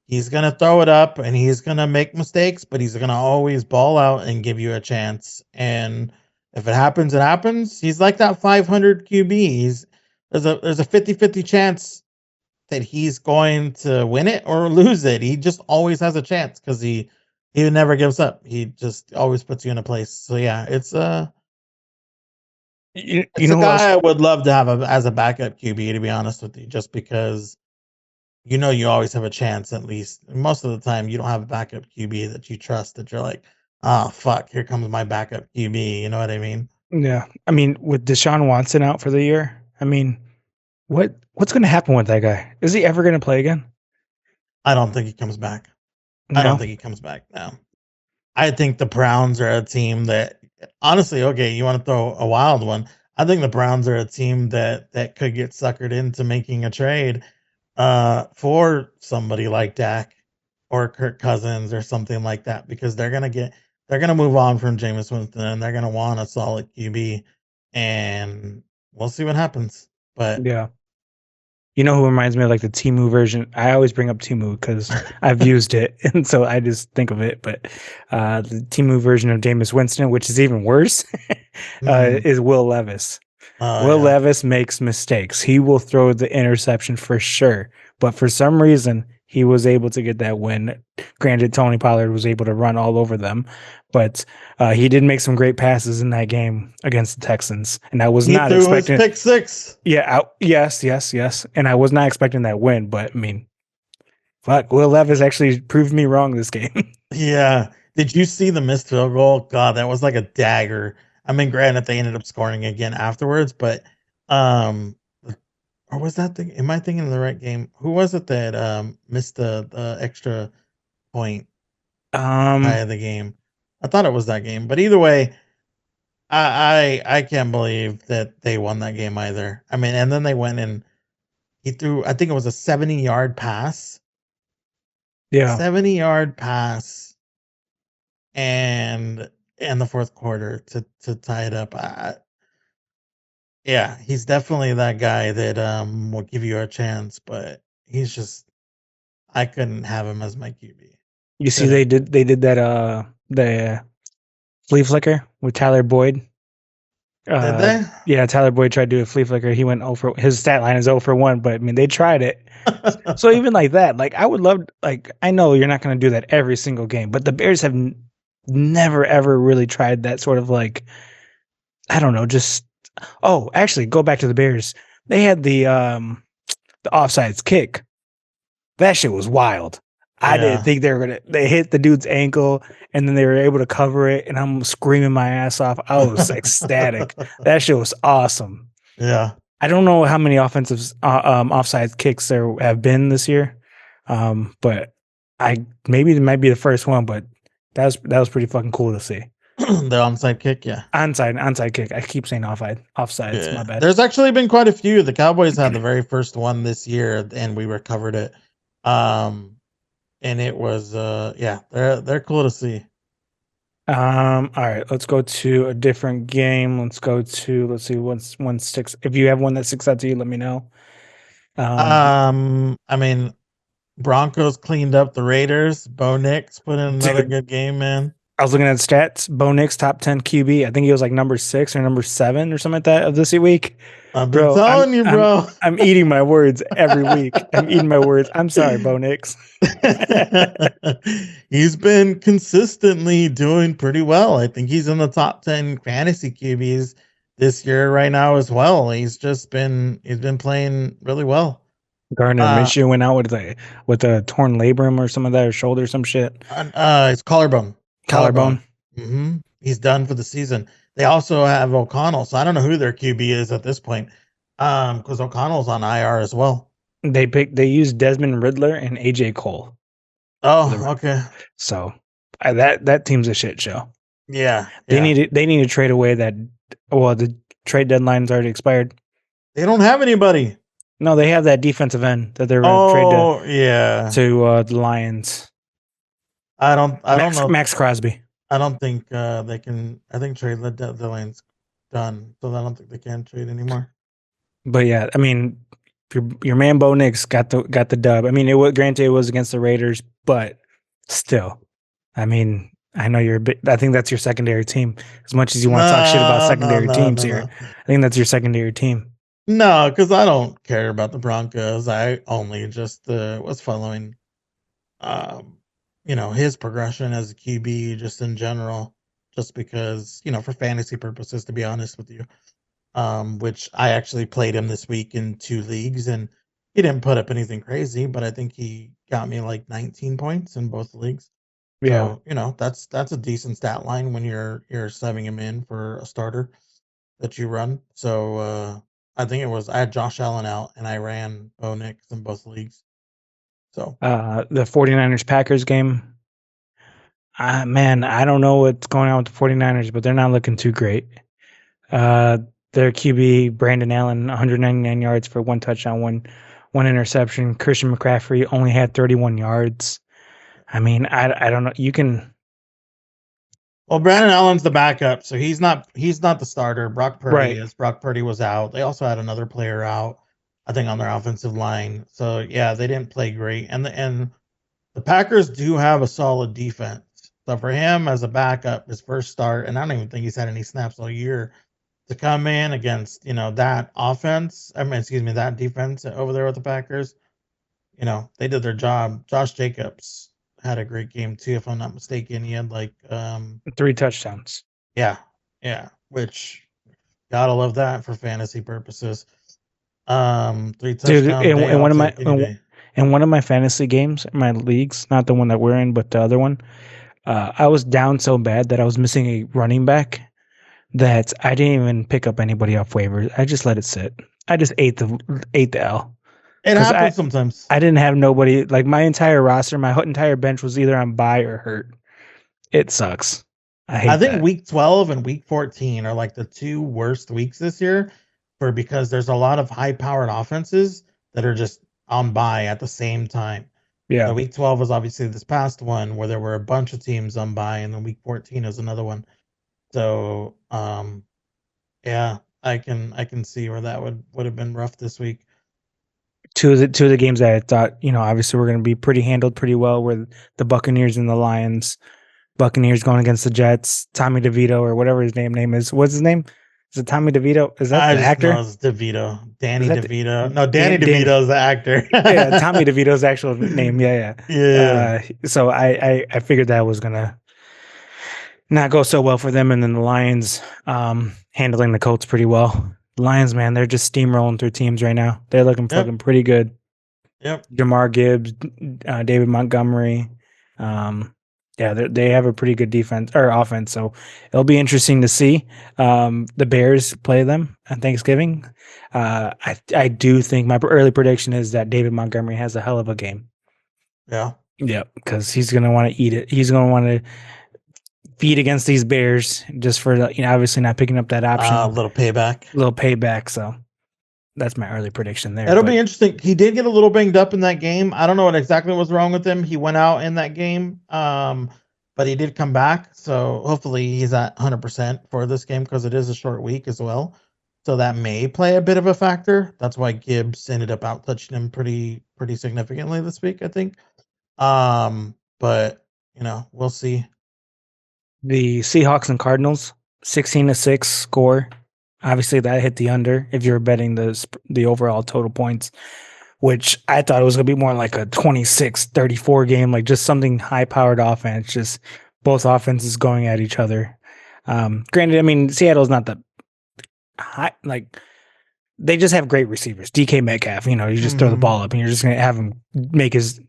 Speaker 3: He's gonna throw it up and he's gonna make mistakes, but he's gonna always ball out and give you a chance. And if it happens, it happens. He's like that 500 QB. There's a 50-50 chance that he's going to win it or lose it. He just always has a chance because he never gives up. He just always puts you in a place. So yeah, it's a guy I would love to have as a backup QB, to be honest with you, just because you always have a chance. At least most of the time, you don't have a backup QB that you trust. That you're like, oh fuck, here comes my backup QB. You know what I mean?
Speaker 2: Yeah, I mean, with Deshaun Watson out for the year, I mean, what's going to happen with that guy? Is he ever going to play again?
Speaker 3: I don't think he comes back.
Speaker 2: No?
Speaker 3: I don't think he comes back now. I think the Browns are a team that, honestly, okay, you want to throw a wild one. I think the Browns are a team that could get suckered into making a trade for somebody like Dak or Kirk Cousins or something like that, because they're gonna move on from Jameis Winston and they're gonna want a solid QB, and we'll see what happens. But
Speaker 2: Yeah. You know who reminds me of like the Temu version? I always bring up Temu because I've used it, and so I just think of it. But the Temu version of Jameis Winston, which is even worse, is Will Levis. Will Levis makes mistakes. He will throw the interception for sure. But for some reason, he was able to get that win. Granted, Tony Pollard was able to run all over them, but he did make some great passes in that game against the Texans. And I was not expecting
Speaker 3: his pick six.
Speaker 2: Yeah, yes. And I was not expecting that win, but I mean, fuck, Will Levis actually proved me wrong this game.
Speaker 3: Yeah. Did you see the missed field goal? God, that was like a dagger. I mean, granted, they ended up scoring again afterwards, but or was that thing? Am I thinking of the right game? Who was it that missed the extra point high of the game? I thought it was that game, but either way, I can't believe that they won that game either. I mean, and then they went and he threw, I think it was a 70-yard pass.
Speaker 2: Yeah.
Speaker 3: 70-yard pass and in the fourth quarter to tie it up. Yeah, he's definitely that guy that will give you a chance, but he's just, I couldn't have him as my QB.
Speaker 2: You see, they did that the flea flicker with Tyler Boyd.
Speaker 3: Did they?
Speaker 2: Yeah, Tyler Boyd tried to do a flea flicker. He went 0 for his stat line is 0 for 1, but I mean they tried it. So even like that, like I would love, like I know you're not going to do that every single game, but the Bears have never ever really tried that sort of like, I don't know, just actually go back to the Bears. They had the offsides kick. That shit was wild. I didn't think they hit the dude's ankle and then they were able to cover it, and I'm screaming my ass off. I was ecstatic. That shit was awesome.
Speaker 3: Yeah.
Speaker 2: I don't know how many offensive offside kicks there have been this year, but maybe it might be the first one. But that was pretty fucking cool to see.
Speaker 3: The onside kick, yeah.
Speaker 2: Onside kick. I keep saying offside. Offsides.
Speaker 3: Yeah.
Speaker 2: My bad.
Speaker 3: There's actually been quite a few. The Cowboys had the very first one this year, and we recovered it. And it was they're cool to see.
Speaker 2: All right, let's go to a different game. Let's see one sticks. If you have one that sticks out to you, let me know.
Speaker 3: I mean, Broncos cleaned up the Raiders. Bo Nix put in another good game, man.
Speaker 2: I was looking at stats. Bo Nix, top 10 QB. I think he was like number 6 or number 7 or something like that of this week.
Speaker 3: I've been
Speaker 2: Bro,
Speaker 3: telling you, bro.
Speaker 2: I'm eating my words every week. I'm eating my words. I'm sorry, Bo Nix.
Speaker 3: He's been consistently doing pretty well. I think he's in the top 10 fantasy QBs this year right now as well. He's been playing really well.
Speaker 2: Gardner Minshew went out with a torn labrum or some of that, or shoulder, some shit.
Speaker 3: It's collarbone.
Speaker 2: Collarbone.
Speaker 3: Mm-hmm. He's done for the season. They also have O'Connell, so I don't know who their QB is at this point. Because O'Connell's on IR as well.
Speaker 2: They used Desmond Riddler and AJ Cole.
Speaker 3: Oh, okay.
Speaker 2: So that team's a shit show.
Speaker 3: Yeah,
Speaker 2: they need to trade away that. Well, the trade deadline's already expired.
Speaker 3: They don't have anybody.
Speaker 2: No, they have that defensive end that they're going to trade to the Lions.
Speaker 3: I don't know.
Speaker 2: Max Crosby.
Speaker 3: I don't think they can. I think trade deadline's done, so I don't think they can trade anymore.
Speaker 2: But yeah, I mean, your man Bo Nix got the dub. I mean, granted it was against the Raiders, but still, I mean, I know you're a bit. I think that's your secondary team. As much as you want to talk shit about secondary teams here, I think that's your secondary team.
Speaker 3: No, because I don't care about the Broncos. I only just was following, his progression as a QB just in general, just because, for fantasy purposes, to be honest with you. Which I actually played him this week in 2 leagues, and he didn't put up anything crazy, but I think he got me like 19 points in both leagues.
Speaker 2: Yeah.
Speaker 3: So, that's a decent stat line when you're subbing him in for a starter that you run. So I think I had Josh Allen out and I ran Bo Nix in both leagues. So
Speaker 2: the 49ers Packers game. Man, I don't know what's going on with the 49ers, but they're not looking too great. Their QB, Brandon Allen, 199 yards for 1 touchdown, one interception. Christian McCaffrey only had 31 yards. I mean, I don't know. You can.
Speaker 3: Well, Brandon Allen's the backup, so he's not the starter. Brock Purdy is. Brock Purdy was out. They also had another player out, I think, on their offensive line. So yeah, they didn't play great. And the Packers do have a solid defense. So for him as a backup, his first start, and I don't even think he's had any snaps all year, to come in against, that offense, that defense over there with the Packers, they did their job. Josh Jacobs had a great game too, if I'm not mistaken. He had like
Speaker 2: 3 touchdowns.
Speaker 3: Yeah, which gotta love that for fantasy purposes. 3 touchdowns.
Speaker 2: Dude, in one of my fantasy games, my leagues, not the one that we're in, but the other one, I was down so bad that I was missing a running back that I didn't even pick up anybody off waivers. I just let it sit. I just ate the L.
Speaker 3: It happens sometimes.
Speaker 2: I didn't have nobody. Like, my entire roster, my entire bench was either on bye or hurt. It sucks. I think
Speaker 3: week 12 and week 14 are like the 2 worst weeks this year, because there's a lot of high-powered offenses that are just on bye at the same time.
Speaker 2: Yeah.
Speaker 3: So week 12 was obviously this past one where there were a bunch of teams on bye, and then week 14 is another one. So, yeah, I can see where that would have been rough this week.
Speaker 2: Two of the games that I thought, obviously we're going to be handled pretty well were the Buccaneers and the Lions. Buccaneers going against the Jets. Tommy DeVito, or whatever his name is. What's his name? Is it Tommy DeVito? Is that the actor?
Speaker 3: No, it's DeVito. Danny DeVito. No, Danny DeVito is the actor.
Speaker 2: Yeah, Tommy DeVito's actual name. Yeah. So I figured that was gonna not go so well for them, and then the Lions handling the Colts pretty well. The Lions, man, they're just steamrolling through teams right now. They're looking fucking pretty good.
Speaker 3: Yep.
Speaker 2: Jamar Gibbs, David Montgomery. Yeah, they have a pretty good defense or offense, so it'll be interesting to see the Bears play them on Thanksgiving. I do think my early prediction is that David Montgomery has a hell of a game.
Speaker 3: Yeah.
Speaker 2: Yeah, because he's going to want to eat it. He's going to want to feed against these Bears just for obviously not picking up that option.
Speaker 3: A little payback.
Speaker 2: So that's my early prediction there.
Speaker 3: It'll be interesting. He did get a little banged up in that game. I don't know what exactly was wrong with him. He went out in that game, but he did come back. So hopefully he's at 100% for this game, because it is a short week as well. So that may play a bit of a factor. That's why Gibbs ended up out touching him pretty significantly this week, I think. But we'll see.
Speaker 2: The Seahawks and Cardinals, 16-6 score. Obviously, that hit the under if you're betting the overall total points, which I thought it was going to be more like a 26-34 game, like just something high-powered offense, just both offenses going at each other. Granted, I mean, Seattle's not the high, like, they just have great receivers. DK Metcalf, you just throw the ball up and you're just going to have him make his,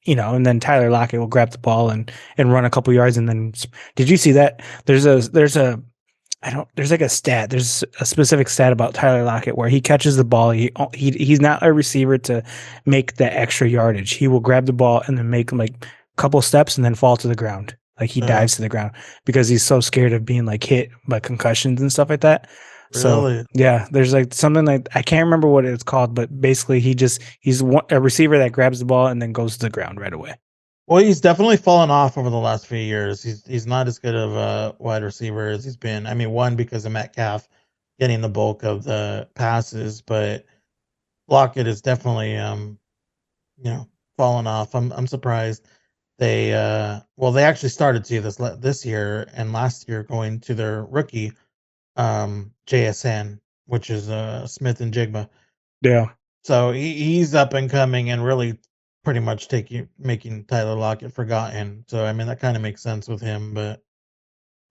Speaker 2: and then Tyler Lockett will grab the ball and run a couple yards. And then, did you see that? There's like a stat. There's a specific stat about Tyler Lockett where he catches the ball. He's not a receiver to make the extra yardage. He will grab the ball and then make like a couple steps and then fall to the ground. Like he dives to the ground because he's so scared of being like hit by concussions and stuff like that.
Speaker 3: Really?
Speaker 2: So yeah, there's like something like I can't remember what it's called, but basically he's a receiver that grabs the ball and then goes to the ground right away.
Speaker 3: Well, he's definitely fallen off over the last few years. He's not as good of a wide receiver as he's been. I mean, one, because of Metcalf getting the bulk of the passes, but Lockett is definitely fallen off. I'm surprised they they actually started to this year and last year going to their rookie JSN, which is Smith and Jigma.
Speaker 2: Yeah.
Speaker 3: So he's up and coming and really pretty much making Tyler Lockett forgotten. So I mean that kind of makes sense with him, but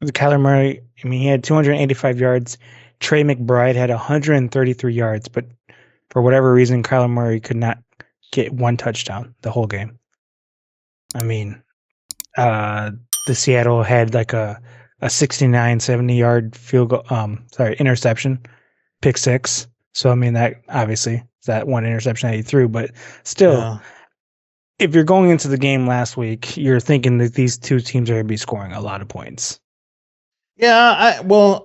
Speaker 2: Kyler Murray, I mean, he had 285 yards. Trey McBride had 133 yards, but for whatever reason, Kyler Murray could not get one touchdown the whole game. I mean, the Seattle had like a 69, 70-yard field goal, interception, pick six. So, I mean, that obviously is that one interception that he threw, but still, if you're going into the game last week, you're thinking that these two teams are going to be scoring a lot of points.
Speaker 3: Yeah,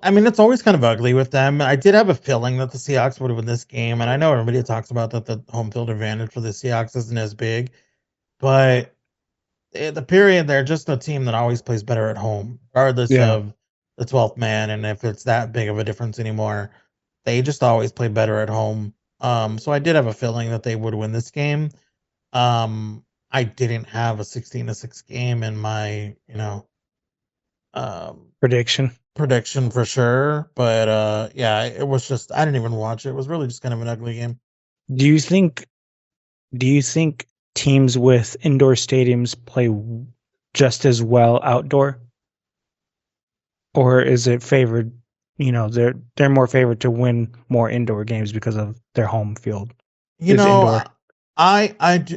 Speaker 3: I mean, it's always kind of ugly with them. I did have a feeling that the Seahawks would win this game, and I know everybody talks about that the home field advantage for the Seahawks isn't as big, but the period, they're just a team that always plays better at home, regardless of the 12th man, and if it's that big of a difference anymore, they just always play better at home. So I did have a feeling that they would win this game. I didn't have a 16-6 game in my,
Speaker 2: prediction
Speaker 3: for sure, but yeah, it was just I didn't even watch it. It was really just kind of an ugly game.
Speaker 2: Do you think teams with indoor stadiums play just as well outdoor, or is it favored? They're more favored to win more indoor games because of their home field.
Speaker 3: Indoor.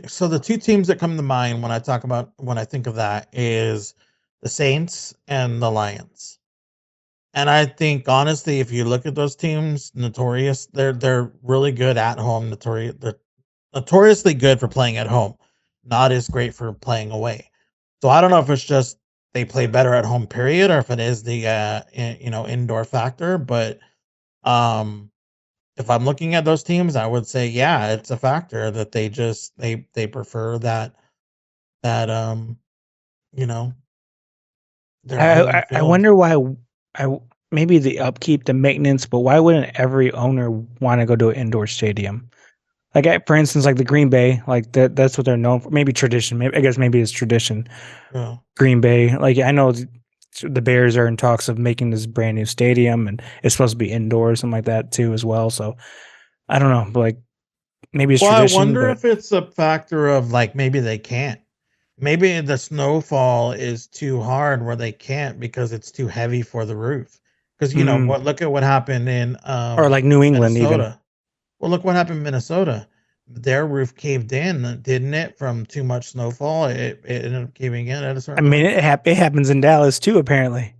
Speaker 3: So the two teams that come to mind when I think of that is the Saints and the Lions. And I think honestly, if you look at those teams, they're really good at home. They're notoriously good for playing at home, not as great for playing away. So I don't know if it's just they play better at home, period, or if it is the indoor factor. But if I'm looking at those teams, I would say yeah, it's a factor that they prefer that
Speaker 2: I wonder why. Maybe the upkeep, the maintenance, but why wouldn't every owner want to go to an indoor stadium? Like, for instance, like the Green Bay, like that's what they're known for. Maybe tradition. I guess maybe it's tradition.
Speaker 3: Yeah.
Speaker 2: Green Bay, like I know the Bears are in talks of making this brand new stadium, and it's supposed to be indoor or something like that too, as well. So I don't know, but like maybe it's tradition.
Speaker 3: I wonder if it's a factor of like maybe they can't. Maybe the snowfall is too hard where they can't because it's too heavy for the roof. Because look at what happened in
Speaker 2: or like New England
Speaker 3: Minnesota.
Speaker 2: even.
Speaker 3: Well, look what happened in Minnesota. Their roof caved in, didn't it? From too much snowfall, it ended up caving in at a certain.
Speaker 2: I mean, it happens in Dallas too. Apparently,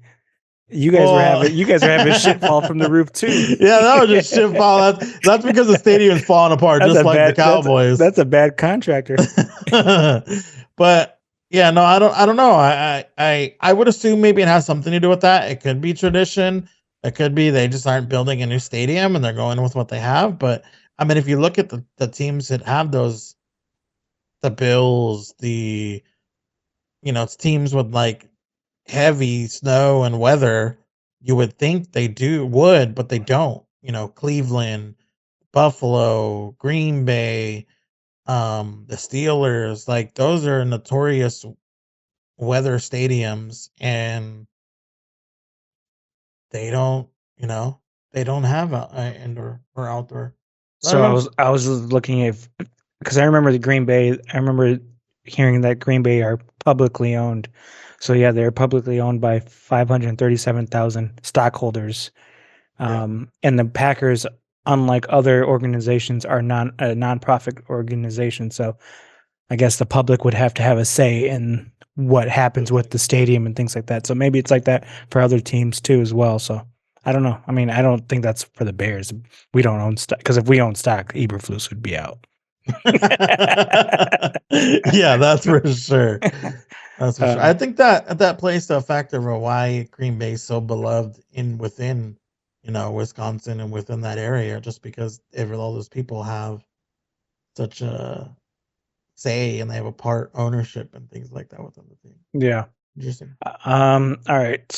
Speaker 2: you guys are having shit fall from the roof too.
Speaker 3: Yeah, that was just shit fall. That's because the stadium's falling apart, just like the Cowboys.
Speaker 2: That's a bad contractor.
Speaker 3: But yeah, no, I don't know. I would assume maybe it has something to do with that. It could be tradition. It could be they just aren't building a new stadium and they're going with what they have. But I mean, if you look at the teams that have those, the Bills, it's teams with like heavy snow and weather, you would think they would, but they don't. Cleveland, Buffalo, Green Bay, the Steelers, like those are notorious weather stadiums, and they don't, they don't have indoor or outdoor. I
Speaker 2: So
Speaker 3: don't
Speaker 2: I
Speaker 3: know.
Speaker 2: was looking at, because I remember the Green Bay. I remember hearing that Green Bay are publicly owned. So yeah, they're publicly owned by 537,000 stockholders.
Speaker 3: Yeah.
Speaker 2: And the Packers, unlike other organizations, are a nonprofit organization. So I guess the public would have to have a say in what happens with the stadium and things like that. So maybe it's like that for other teams too as well. So I don't know. I mean, I don't think that's for the Bears. We don't own stock, because if we own stock, Eberflus would be out.
Speaker 3: Yeah, that's for sure. That's for sure. I
Speaker 2: Um,
Speaker 3: think that plays to a factor of why Green Bay is so beloved within, Wisconsin and within that area, just because all those people have such a say and they have a part ownership and things like that within the team.
Speaker 2: yeah.
Speaker 3: Interesting.
Speaker 2: All right.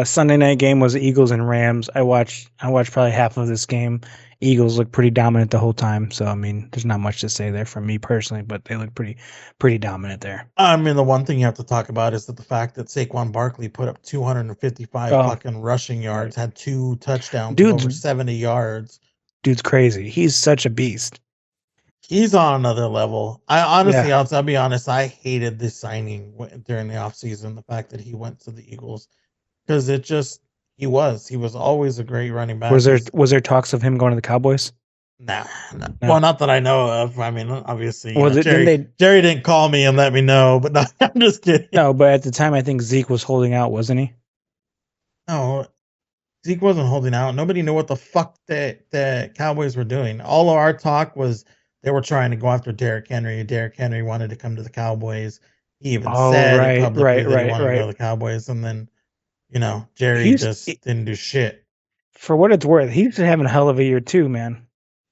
Speaker 2: Sunday night game was Eagles and Rams. I watched probably half of this game. Eagles look pretty dominant the whole time. So I mean, there's not much to say there for me personally, but they look pretty dominant there.
Speaker 3: I mean, the one thing you have to talk about is that the fact that Saquon Barkley put up 255
Speaker 2: Oh,
Speaker 3: fucking rushing yards, had 2 touchdowns of
Speaker 2: dude's
Speaker 3: over 70 yards.
Speaker 2: dude's crazy. He's such a beast.
Speaker 3: He's on another level. I honestly,
Speaker 2: Yeah.
Speaker 3: I'll be honest, I hated this signing during the offseason, the fact that he went to the Eagles, because he was always a great running back.
Speaker 2: Was there talks of him going to the Cowboys?
Speaker 3: Nah.
Speaker 2: No.
Speaker 3: Well, not that I know of. I mean, obviously,
Speaker 2: Well,
Speaker 3: Jerry didn't call me and let me know, but no, I'm just kidding.
Speaker 2: No, but at the time, I think Zeke was holding out, wasn't he?
Speaker 3: No, Zeke wasn't holding out. Nobody knew what the fuck the Cowboys were doing. All of our talk was they were trying to go after Derrick Henry. Derrick Henry wanted to come to the Cowboys. He even said it publicly that he wanted to go to the Cowboys. And then, Jerry just didn't do shit.
Speaker 2: For what it's worth, he's having a hell of a year too, man.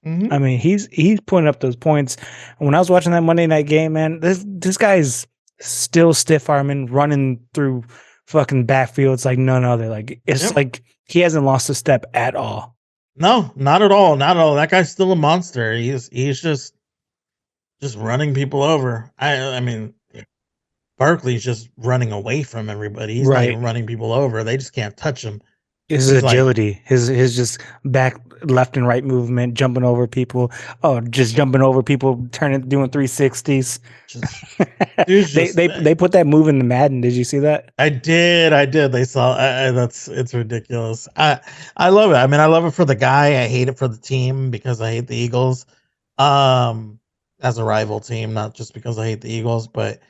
Speaker 3: Mm-hmm.
Speaker 2: I mean, he's putting up those points. When I was watching that Monday night game, man, this guy's still stiff arming, running through fucking backfields like none other. Like it's like he hasn't lost a step at all.
Speaker 3: No, not at all. Not at all. That guy's still a monster. He's just running people over. I mean, Barkley's just running away from everybody. He's not even running people over. They just can't touch him.
Speaker 2: His agility, his just back, left and right movement, jumping over people. Oh, just jumping over people, doing 360s. They put that move in the Madden. Did you see that?
Speaker 3: I did. They saw. It's ridiculous. I love it. I mean, I love it for the guy. I hate it for the team because I hate the Eagles. As a rival team, not just because I hate the Eagles, but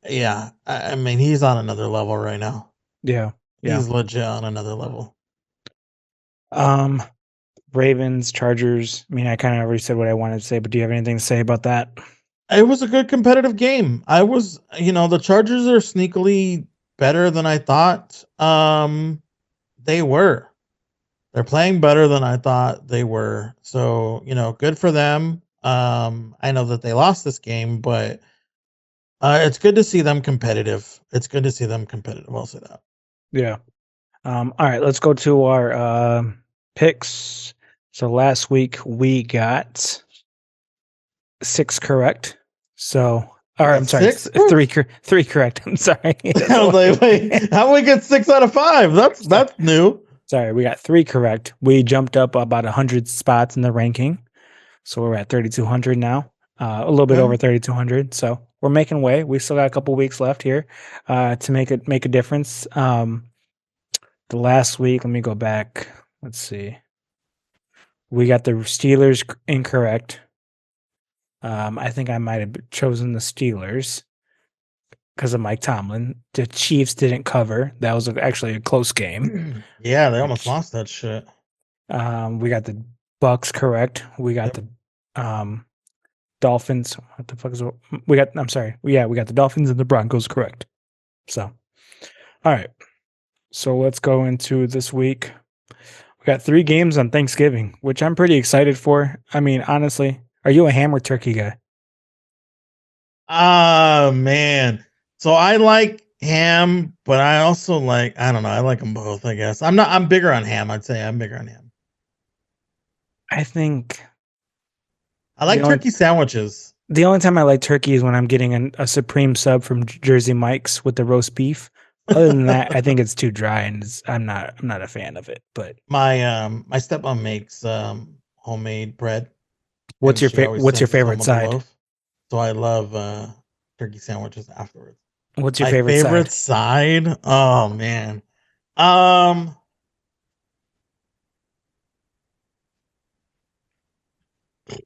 Speaker 3: yeah, I mean, he's on another level right now.
Speaker 2: Yeah.
Speaker 3: He's legit on another level.
Speaker 2: Ravens, Chargers. I mean, I kind of already said what I wanted to say, but do you have anything to say about that?
Speaker 3: It was a good competitive game. The Chargers are sneakily better than I thought. They were. They're playing better than I thought they were. So, good for them. I know that they lost this game, but it's good to see them competitive. I'll say that.
Speaker 2: Yeah. All right, let's go to our picks. So last week we got 6 correct. So, I'm sorry, 3 correct. I'm sorry.
Speaker 3: I was like, wait, how do we get 6 out of 5? That's new.
Speaker 2: Sorry, we got 3 correct. We jumped up about 100 spots in the ranking. So we're at 3,200 now. A little bit over 3,200. So we're making way. We still got a couple weeks left here to make a difference. The last week, let me go back. Let's see. We got the Steelers incorrect. I think I might have chosen the Steelers because of Mike Tomlin. The Chiefs didn't cover. That was actually a close game.
Speaker 3: Yeah, they almost lost that shit.
Speaker 2: We got the Bucks correct. We got the Dolphins. What the fuck is we got? I'm sorry. We got the Dolphins and the Broncos correct. So, all right. So let's go into this week. We got 3 games on Thanksgiving, which I'm pretty excited for. I mean, honestly, are you a ham or turkey guy?
Speaker 3: Man. So I like ham, but I also I don't know. I like them both, I guess. I'm bigger on ham. I'd say I'm bigger on ham.
Speaker 2: I think
Speaker 3: I like turkey sandwiches.
Speaker 2: The only time I like turkey is when I'm getting a Supreme sub from Jersey Mike's with the roast beef. Other than that, I think it's too dry, and I'm not a fan of it. But
Speaker 3: My stepmom makes homemade bread,
Speaker 2: what's
Speaker 3: and
Speaker 2: your
Speaker 3: she always
Speaker 2: what's your
Speaker 3: sends us home
Speaker 2: favorite
Speaker 3: with a
Speaker 2: side?
Speaker 3: loaf. So I love turkey sandwiches afterwards.
Speaker 2: What's your
Speaker 3: My
Speaker 2: favorite
Speaker 3: favorite
Speaker 2: side?
Speaker 3: side? Oh man. Um I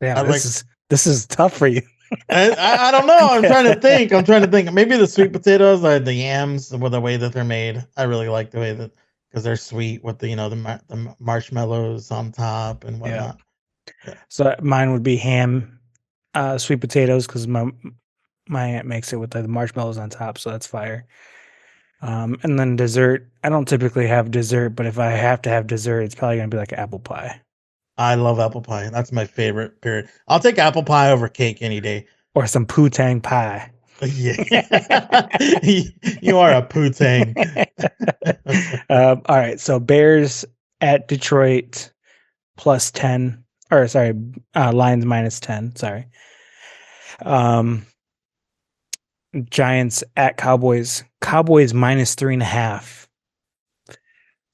Speaker 2: Damn,
Speaker 3: like
Speaker 2: this is tough for you.
Speaker 3: I don't know. I'm trying to think. I'm trying to think. Maybe the sweet potatoes or the yams with the way that they're made. I really like the way that because they're sweet with the the marshmallows on top and
Speaker 2: Yeah.
Speaker 3: whatnot. Yeah.
Speaker 2: So mine would be ham, sweet potatoes, because my aunt makes it with like, the marshmallows on top, so that's fire. And then dessert. I don't typically have dessert, but if I have to have dessert, it's probably gonna be like apple pie
Speaker 3: I love apple pie. That's my favorite. Period. I'll take apple pie over cake any day.
Speaker 2: or some poo-tang pie.
Speaker 3: Yeah, you are a pootang.
Speaker 2: All right, so Bears at Detroit +10, or sorry, Lions -10. Sorry. Giants at Cowboys. Cowboys -3.5.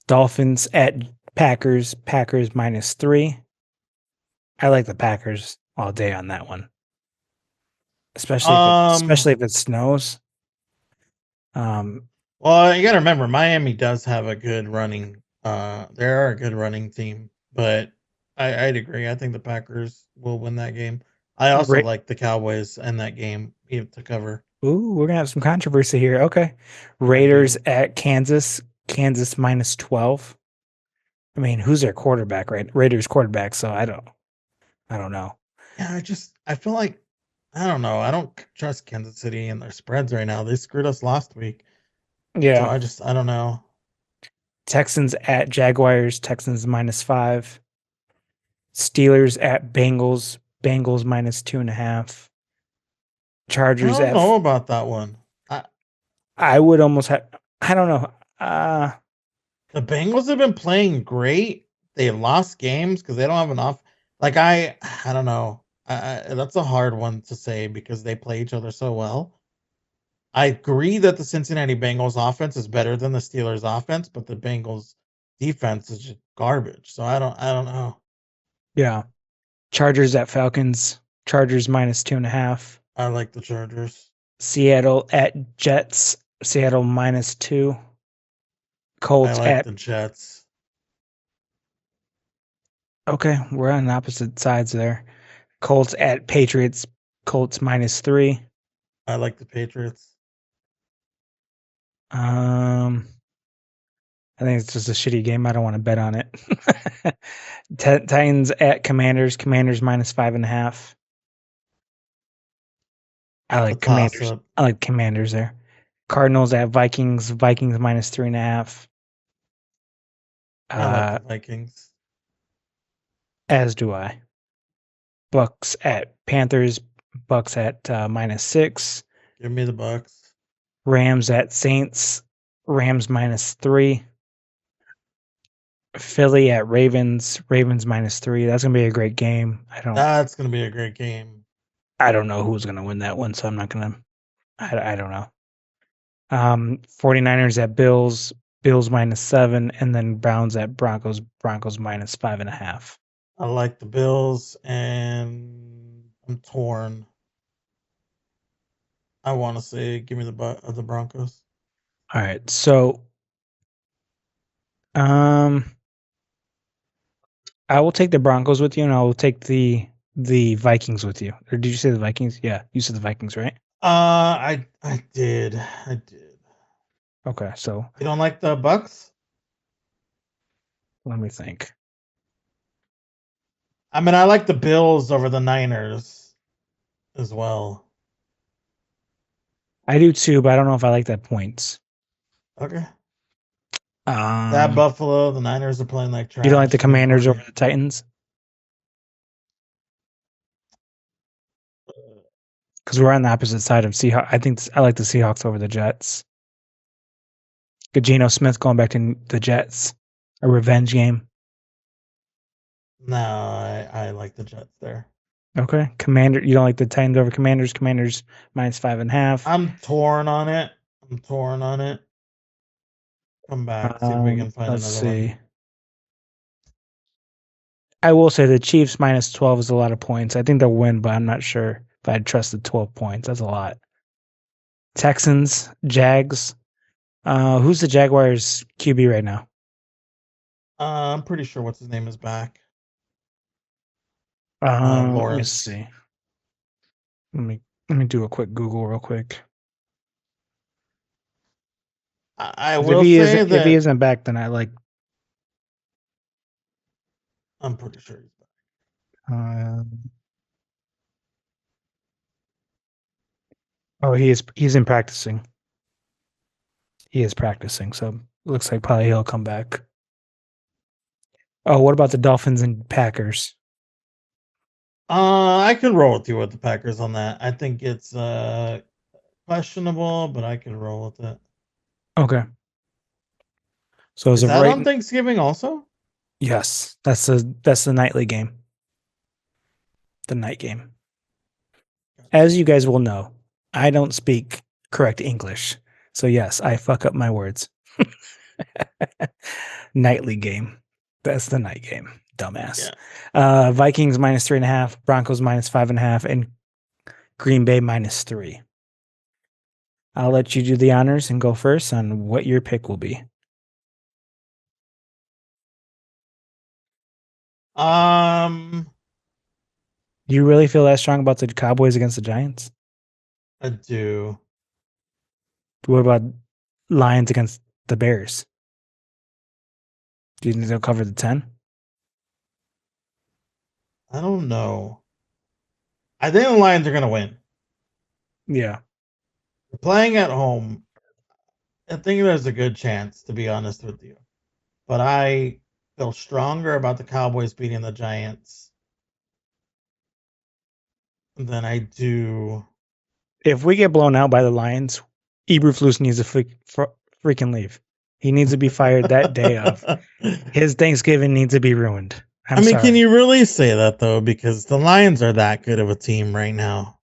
Speaker 2: Dolphins at Packers. Packers -3. I like the Packers all day on that one, especially if it snows.
Speaker 3: Well, you got to remember, Miami does have a good running. They're a good running team, but I'd agree. I think the Packers will win that game. I also
Speaker 2: Ra-
Speaker 3: like the Cowboys in that game to cover.
Speaker 2: Ooh, we're gonna have some controversy here. Okay,
Speaker 3: I
Speaker 2: Raiders
Speaker 3: do.
Speaker 2: at Kansas. Kansas -12. I mean, who's their quarterback? Right, Raiders quarterback. So I don't know.
Speaker 3: Yeah, I feel like I don't know. I don't trust Kansas City and their spreads right now. They screwed us last week, so
Speaker 2: Yeah,
Speaker 3: I don't know.
Speaker 2: Texans at Jaguars. Texans -5. Steelers at Bengals. Bengals -2.5.
Speaker 3: I
Speaker 2: Chargers
Speaker 3: don't
Speaker 2: at.
Speaker 3: know about that one.
Speaker 2: I would almost have. I don't know.
Speaker 3: The Bengals have been playing great. They lost games because they don't have enough. Like I don't know. That's a hard one to say because they play each other so well. I agree that the Cincinnati Bengals offense is better than the Steelers offense, but the Bengals defense is just garbage. So I don't know.
Speaker 2: Yeah. Chargers at Falcons. Chargers -2.5.
Speaker 3: I like the Chargers.
Speaker 2: Seattle at Jets. Seattle -2.
Speaker 3: I
Speaker 2: Colts
Speaker 3: like
Speaker 2: at.
Speaker 3: the Jets.
Speaker 2: Okay, we're on opposite sides there. Colts at Patriots. Colts -3.
Speaker 3: I like the Patriots.
Speaker 2: I think it's just a shitty game. I don't want to bet on it. Titans at Commanders. Commanders -5.5. I
Speaker 3: That's a
Speaker 2: like
Speaker 3: toss
Speaker 2: Commanders.
Speaker 3: up.
Speaker 2: I like Commanders there. Cardinals at Vikings. Vikings -3.5.
Speaker 3: I like the Vikings.
Speaker 2: As do I. Bucks at Panthers. Bucks at -6.
Speaker 3: Give me the Bucks.
Speaker 2: Rams at Saints. Rams -3. Philly at Ravens. Ravens -3. That's gonna be a great game.
Speaker 3: That's gonna be a great game.
Speaker 2: I don't know who's gonna win that one, so I'm not gonna. I don't know. 49ers at Bills. Bills -7, and then Browns at Broncos. Broncos -5.5.
Speaker 3: I like the Bills, and I'm torn. I want to say, give me the Broncos.
Speaker 2: All right, so I will take the Broncos with you, and I will take the Vikings with you. Or did you say the Vikings? Yeah, you said the Vikings, right?
Speaker 3: I did. I did.
Speaker 2: Okay, so
Speaker 3: You don't like the Bucks?
Speaker 2: let me think.
Speaker 3: I mean, I like the Bills over the Niners as well.
Speaker 2: I do too, but I don't know if I like that points.
Speaker 3: Okay. That Buffalo, the Niners are playing like trash.
Speaker 2: You don't like the
Speaker 3: It's gonna be a
Speaker 2: Commanders
Speaker 3: hard
Speaker 2: over
Speaker 3: game.
Speaker 2: the Titans? Because we're on the opposite side of Seahawks. I think I like the Seahawks over the Jets. Geno Smith going back to the Jets, a revenge game.
Speaker 3: No, I like the Jets there.
Speaker 2: Okay, Commander. You don't like the Titans over Commanders? Commanders -5.5.
Speaker 3: I'm torn on it. I'm torn on it. Come back, see if we can find
Speaker 2: Let's
Speaker 3: another
Speaker 2: see.
Speaker 3: one.
Speaker 2: I will say the Chiefs minus 12 is a lot of points. I think they'll win, but I'm not sure if I'd trust the 12 points. That's a lot. Texans, Jags. Who's the Jaguars QB right now?
Speaker 3: I'm pretty sure what's his name is back.
Speaker 2: Let me
Speaker 3: Lawrence.
Speaker 2: see. Let me do a quick Google real quick.
Speaker 3: I
Speaker 2: 'Cause
Speaker 3: will say
Speaker 2: if he
Speaker 3: that
Speaker 2: isn't back, then I like.
Speaker 3: I'm pretty sure he's back.
Speaker 2: Oh, he's in practicing. He is practicing, so it looks like probably he'll come back. Oh, what about the Dolphins and Packers?
Speaker 3: I can roll with you with the Packers on that. I think it's questionable, but I can roll with it.
Speaker 2: Okay. So
Speaker 3: Is that on Thanksgiving also?
Speaker 2: Yes, that's the nightly game. The night game. As you guys will know, I don't speak correct English. So yes, I fuck up my words. Nightly game. That's the night game. Dumbass.
Speaker 3: Yeah.
Speaker 2: Vikings minus 3.5, Broncos minus 5.5, and Green Bay minus 3. I'll let you do the honors and go first on what your pick will be. Do you really feel that strong about the Cowboys against the Giants?
Speaker 3: I do.
Speaker 2: What about Lions against the Bears? Do you think they'll cover the 10?
Speaker 3: I don't know. I think the Lions are going to win.
Speaker 2: Yeah.
Speaker 3: They're playing at home. I think there's a good chance, to be honest with you. But I feel stronger about the Cowboys beating the Giants than I do.
Speaker 2: If we get blown out by the Lions, Eberflus needs to freaking leave. He needs to be fired that day of. His Thanksgiving needs to be ruined. I'm sorry.
Speaker 3: Can you really say that though? Because the Lions are that good of a team right now.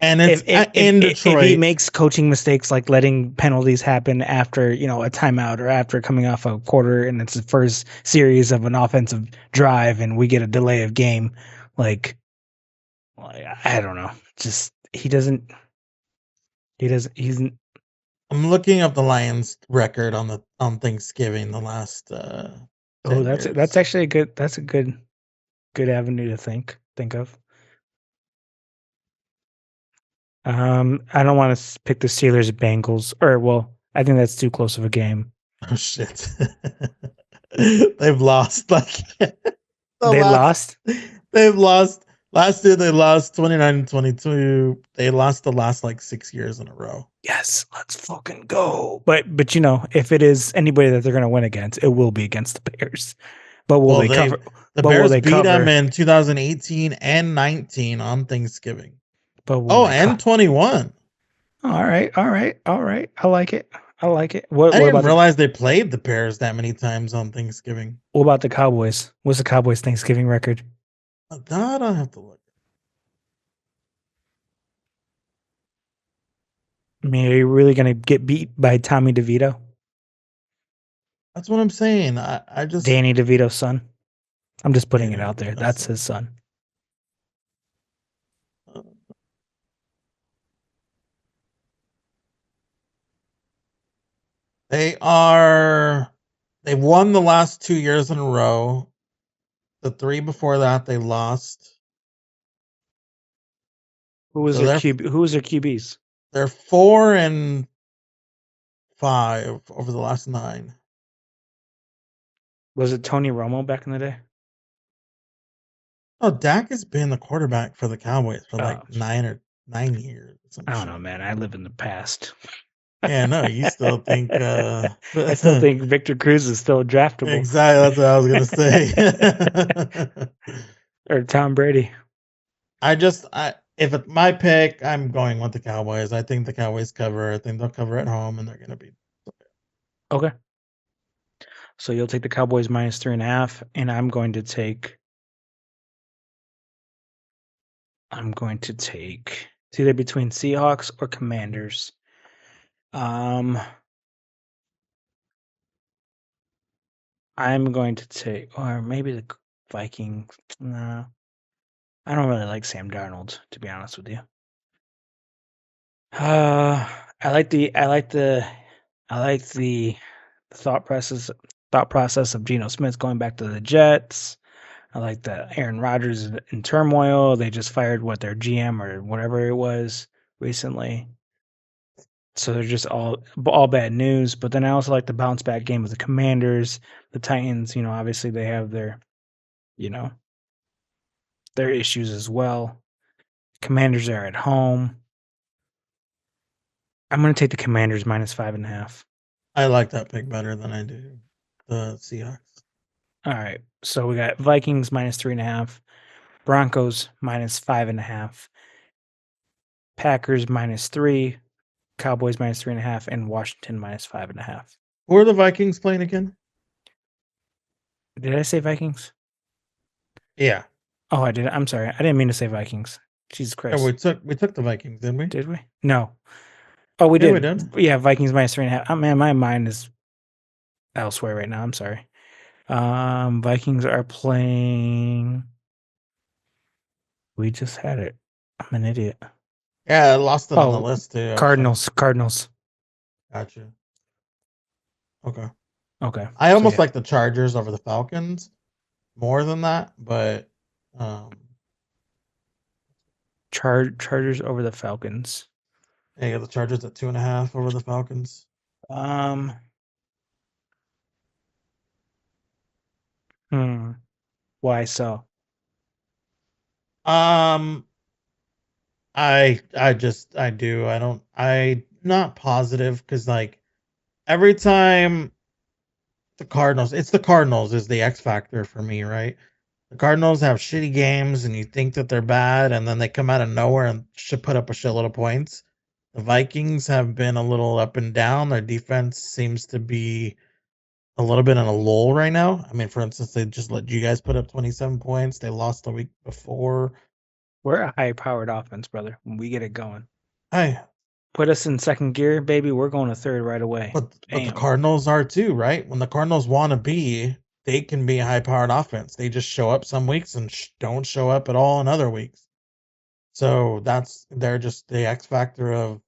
Speaker 3: And it's in Detroit.
Speaker 2: If he makes coaching mistakes like letting penalties happen after, a timeout or after coming off a quarter and it's the first series of an offensive drive and we get a delay of game, I don't know. Just he's
Speaker 3: I'm looking up the Lions record on Thanksgiving the last 10 years.
Speaker 2: That's actually a good avenue to think of. I don't want to pick the Steelers Bengals I think that's too close of a game.
Speaker 3: Oh shit. They've lost
Speaker 2: lost?
Speaker 3: They've lost. Last year they lost 29-22. They lost the last 6 years in a row.
Speaker 2: Yes, let's fucking go. But if it is anybody that they're going to win against, it will be against the Bears. But will they cover?
Speaker 3: The Bears beat them in 2018 and 19 on Thanksgiving. And 21.
Speaker 2: All right. I like it.
Speaker 3: I didn't realize they played the Bears that many times on Thanksgiving.
Speaker 2: What about the Cowboys? What's the Cowboys' Thanksgiving record?
Speaker 3: That I'll have to look.
Speaker 2: I mean, are you really going to get beat by Tommy DeVito?
Speaker 3: That's what I'm saying. I just
Speaker 2: Danny DeVito's son. I'm just putting it out there. That's his son.
Speaker 3: They've won the last 2 years in a row. The 3 before that they lost.
Speaker 2: Who was their QBs?
Speaker 3: They're 4-5 over the last 9.
Speaker 2: Was it Tony Romo back in the day?
Speaker 3: Oh, Dak has been the quarterback for the Cowboys for 9 years.
Speaker 2: I don't know, man. I live in the past.
Speaker 3: Yeah, no, you still think
Speaker 2: I still think Victor Cruz is still draftable.
Speaker 3: Exactly, that's what I was gonna say.
Speaker 2: Or Tom Brady.
Speaker 3: If it's my pick, I'm going with the Cowboys. I think the Cowboys cover. I think they'll cover at home and they're gonna be
Speaker 2: okay. So you'll take the Cowboys minus 3.5, and I'm going to take It's either between Seahawks or Commanders. I'm going to take, or maybe the Vikings. No, I don't really like Sam Darnold, to be honest with you. I like the thought process of Geno Smith going back to the Jets. I like that Aaron Rodgers is in turmoil. They just fired their GM or whatever it was recently. So they're just all bad news. But then I also like the bounce back game of the Commanders. The Titans, obviously they have their issues as well. Commanders are at home. I'm going to take the Commanders -5.5.
Speaker 3: I like that pick better than I do the Seahawks.
Speaker 2: All right. So we got Vikings -3.5, Broncos -5.5, Packers -3, Cowboys -3.5, and Washington -5.5.
Speaker 3: Who are the Vikings playing again?
Speaker 2: Did I say Vikings?
Speaker 3: Yeah.
Speaker 2: Oh, I did. I'm sorry. I didn't mean to say Vikings. Jesus Christ.
Speaker 3: Yeah, we took the Vikings, didn't we?
Speaker 2: Did we? No. Oh, we
Speaker 3: Yeah,
Speaker 2: did.
Speaker 3: we did.
Speaker 2: Yeah, Vikings -3.5. Oh, man, my mind is elsewhere right now. I'm sorry. Vikings are playing. We just had it. I'm an idiot.
Speaker 3: Yeah, I lost it on the list too. actually.
Speaker 2: Cardinals.
Speaker 3: Gotcha. Okay.
Speaker 2: So,
Speaker 3: I almost
Speaker 2: yeah.
Speaker 3: like the Chargers over the Falcons more than that, but
Speaker 2: Chargers over the Falcons.
Speaker 3: yeah, you got the Chargers at 2.5 over the Falcons.
Speaker 2: Why so?
Speaker 3: I'm not positive because like every time the Cardinals is the X factor for me, right? The Cardinals have shitty games and you think that they're bad and then they come out of nowhere and should put up a shitload of points. The Vikings have been a little up and down. Their defense seems to be a little bit in a lull right now. I mean, for instance, they just let you guys put up 27 points. They lost the week before.
Speaker 2: We're a high-powered offense, brother. When we get it going,
Speaker 3: Hey,
Speaker 2: put us in second gear, baby. We're going to third right away.
Speaker 3: but the Cardinals are too, right? When the Cardinals want to be, they can be a high-powered offense. They just show up some weeks and don't show up at all in other weeks. So they're just the X factor of.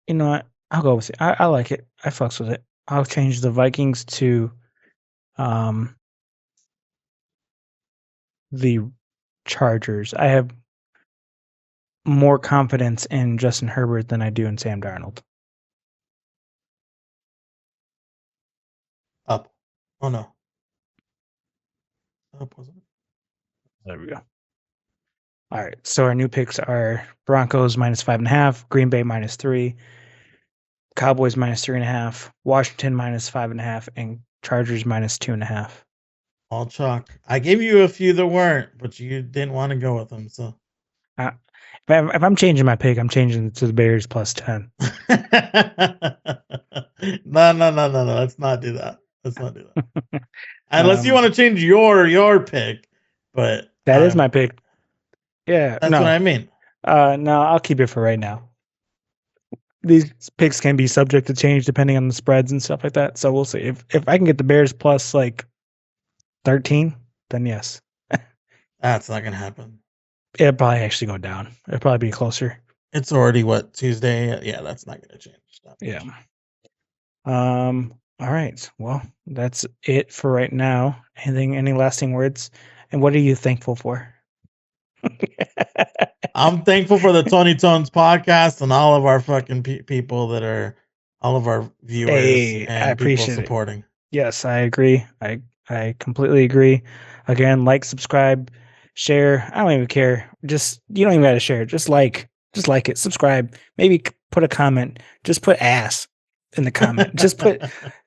Speaker 2: You know what? I'll go with it. I like it. I fucks with it. I'll change the Vikings to the Chargers. I have more confidence in Justin Herbert than I do in Sam Darnold.
Speaker 3: Up. Oh no. Up, wasn't it?
Speaker 2: There we go. All right. So our new picks are Broncos -5.5, Green Bay -3, Cowboys -3.5, Washington -5.5, and Chargers -2.5.
Speaker 3: All chalk. I gave you a few that weren't, but you didn't want to go with them. So
Speaker 2: if I'm changing my pick, I'm changing it to the Bears +10.
Speaker 3: No. Let's not do that. Unless you want to change your pick, but
Speaker 2: that is my pick. Yeah,
Speaker 3: that's what I mean.
Speaker 2: No, I'll keep it for right now. These picks can be subject to change depending on the spreads and stuff like that. So we'll see. If I can get the Bears plus like 13, then yes.
Speaker 3: That's not gonna happen.
Speaker 2: It'll probably actually go down. It'll probably be closer.
Speaker 3: It's already Tuesday? Yeah, that's not gonna change.
Speaker 2: Yeah. All right. Well, that's it for right now. Any lasting words? And what are you thankful for?
Speaker 3: I'm thankful for the Tony Tones podcast and all of our fucking people that are all of our viewers and
Speaker 2: I appreciate
Speaker 3: people supporting.
Speaker 2: Yes, I agree. I completely agree. Again, like, subscribe, share. I don't even care. Just you don't even gotta share. Just like it. Subscribe. Maybe put a comment. Just put ass in the comment. Just put.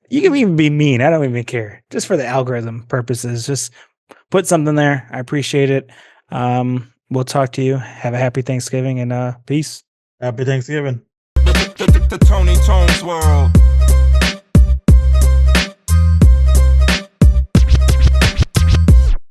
Speaker 2: You can even be mean. I don't even care. Just for the algorithm purposes. Just put something there. I appreciate it. We'll talk to you. Have a happy Thanksgiving and peace.
Speaker 3: Happy Thanksgiving.
Speaker 1: The Tony Tones world.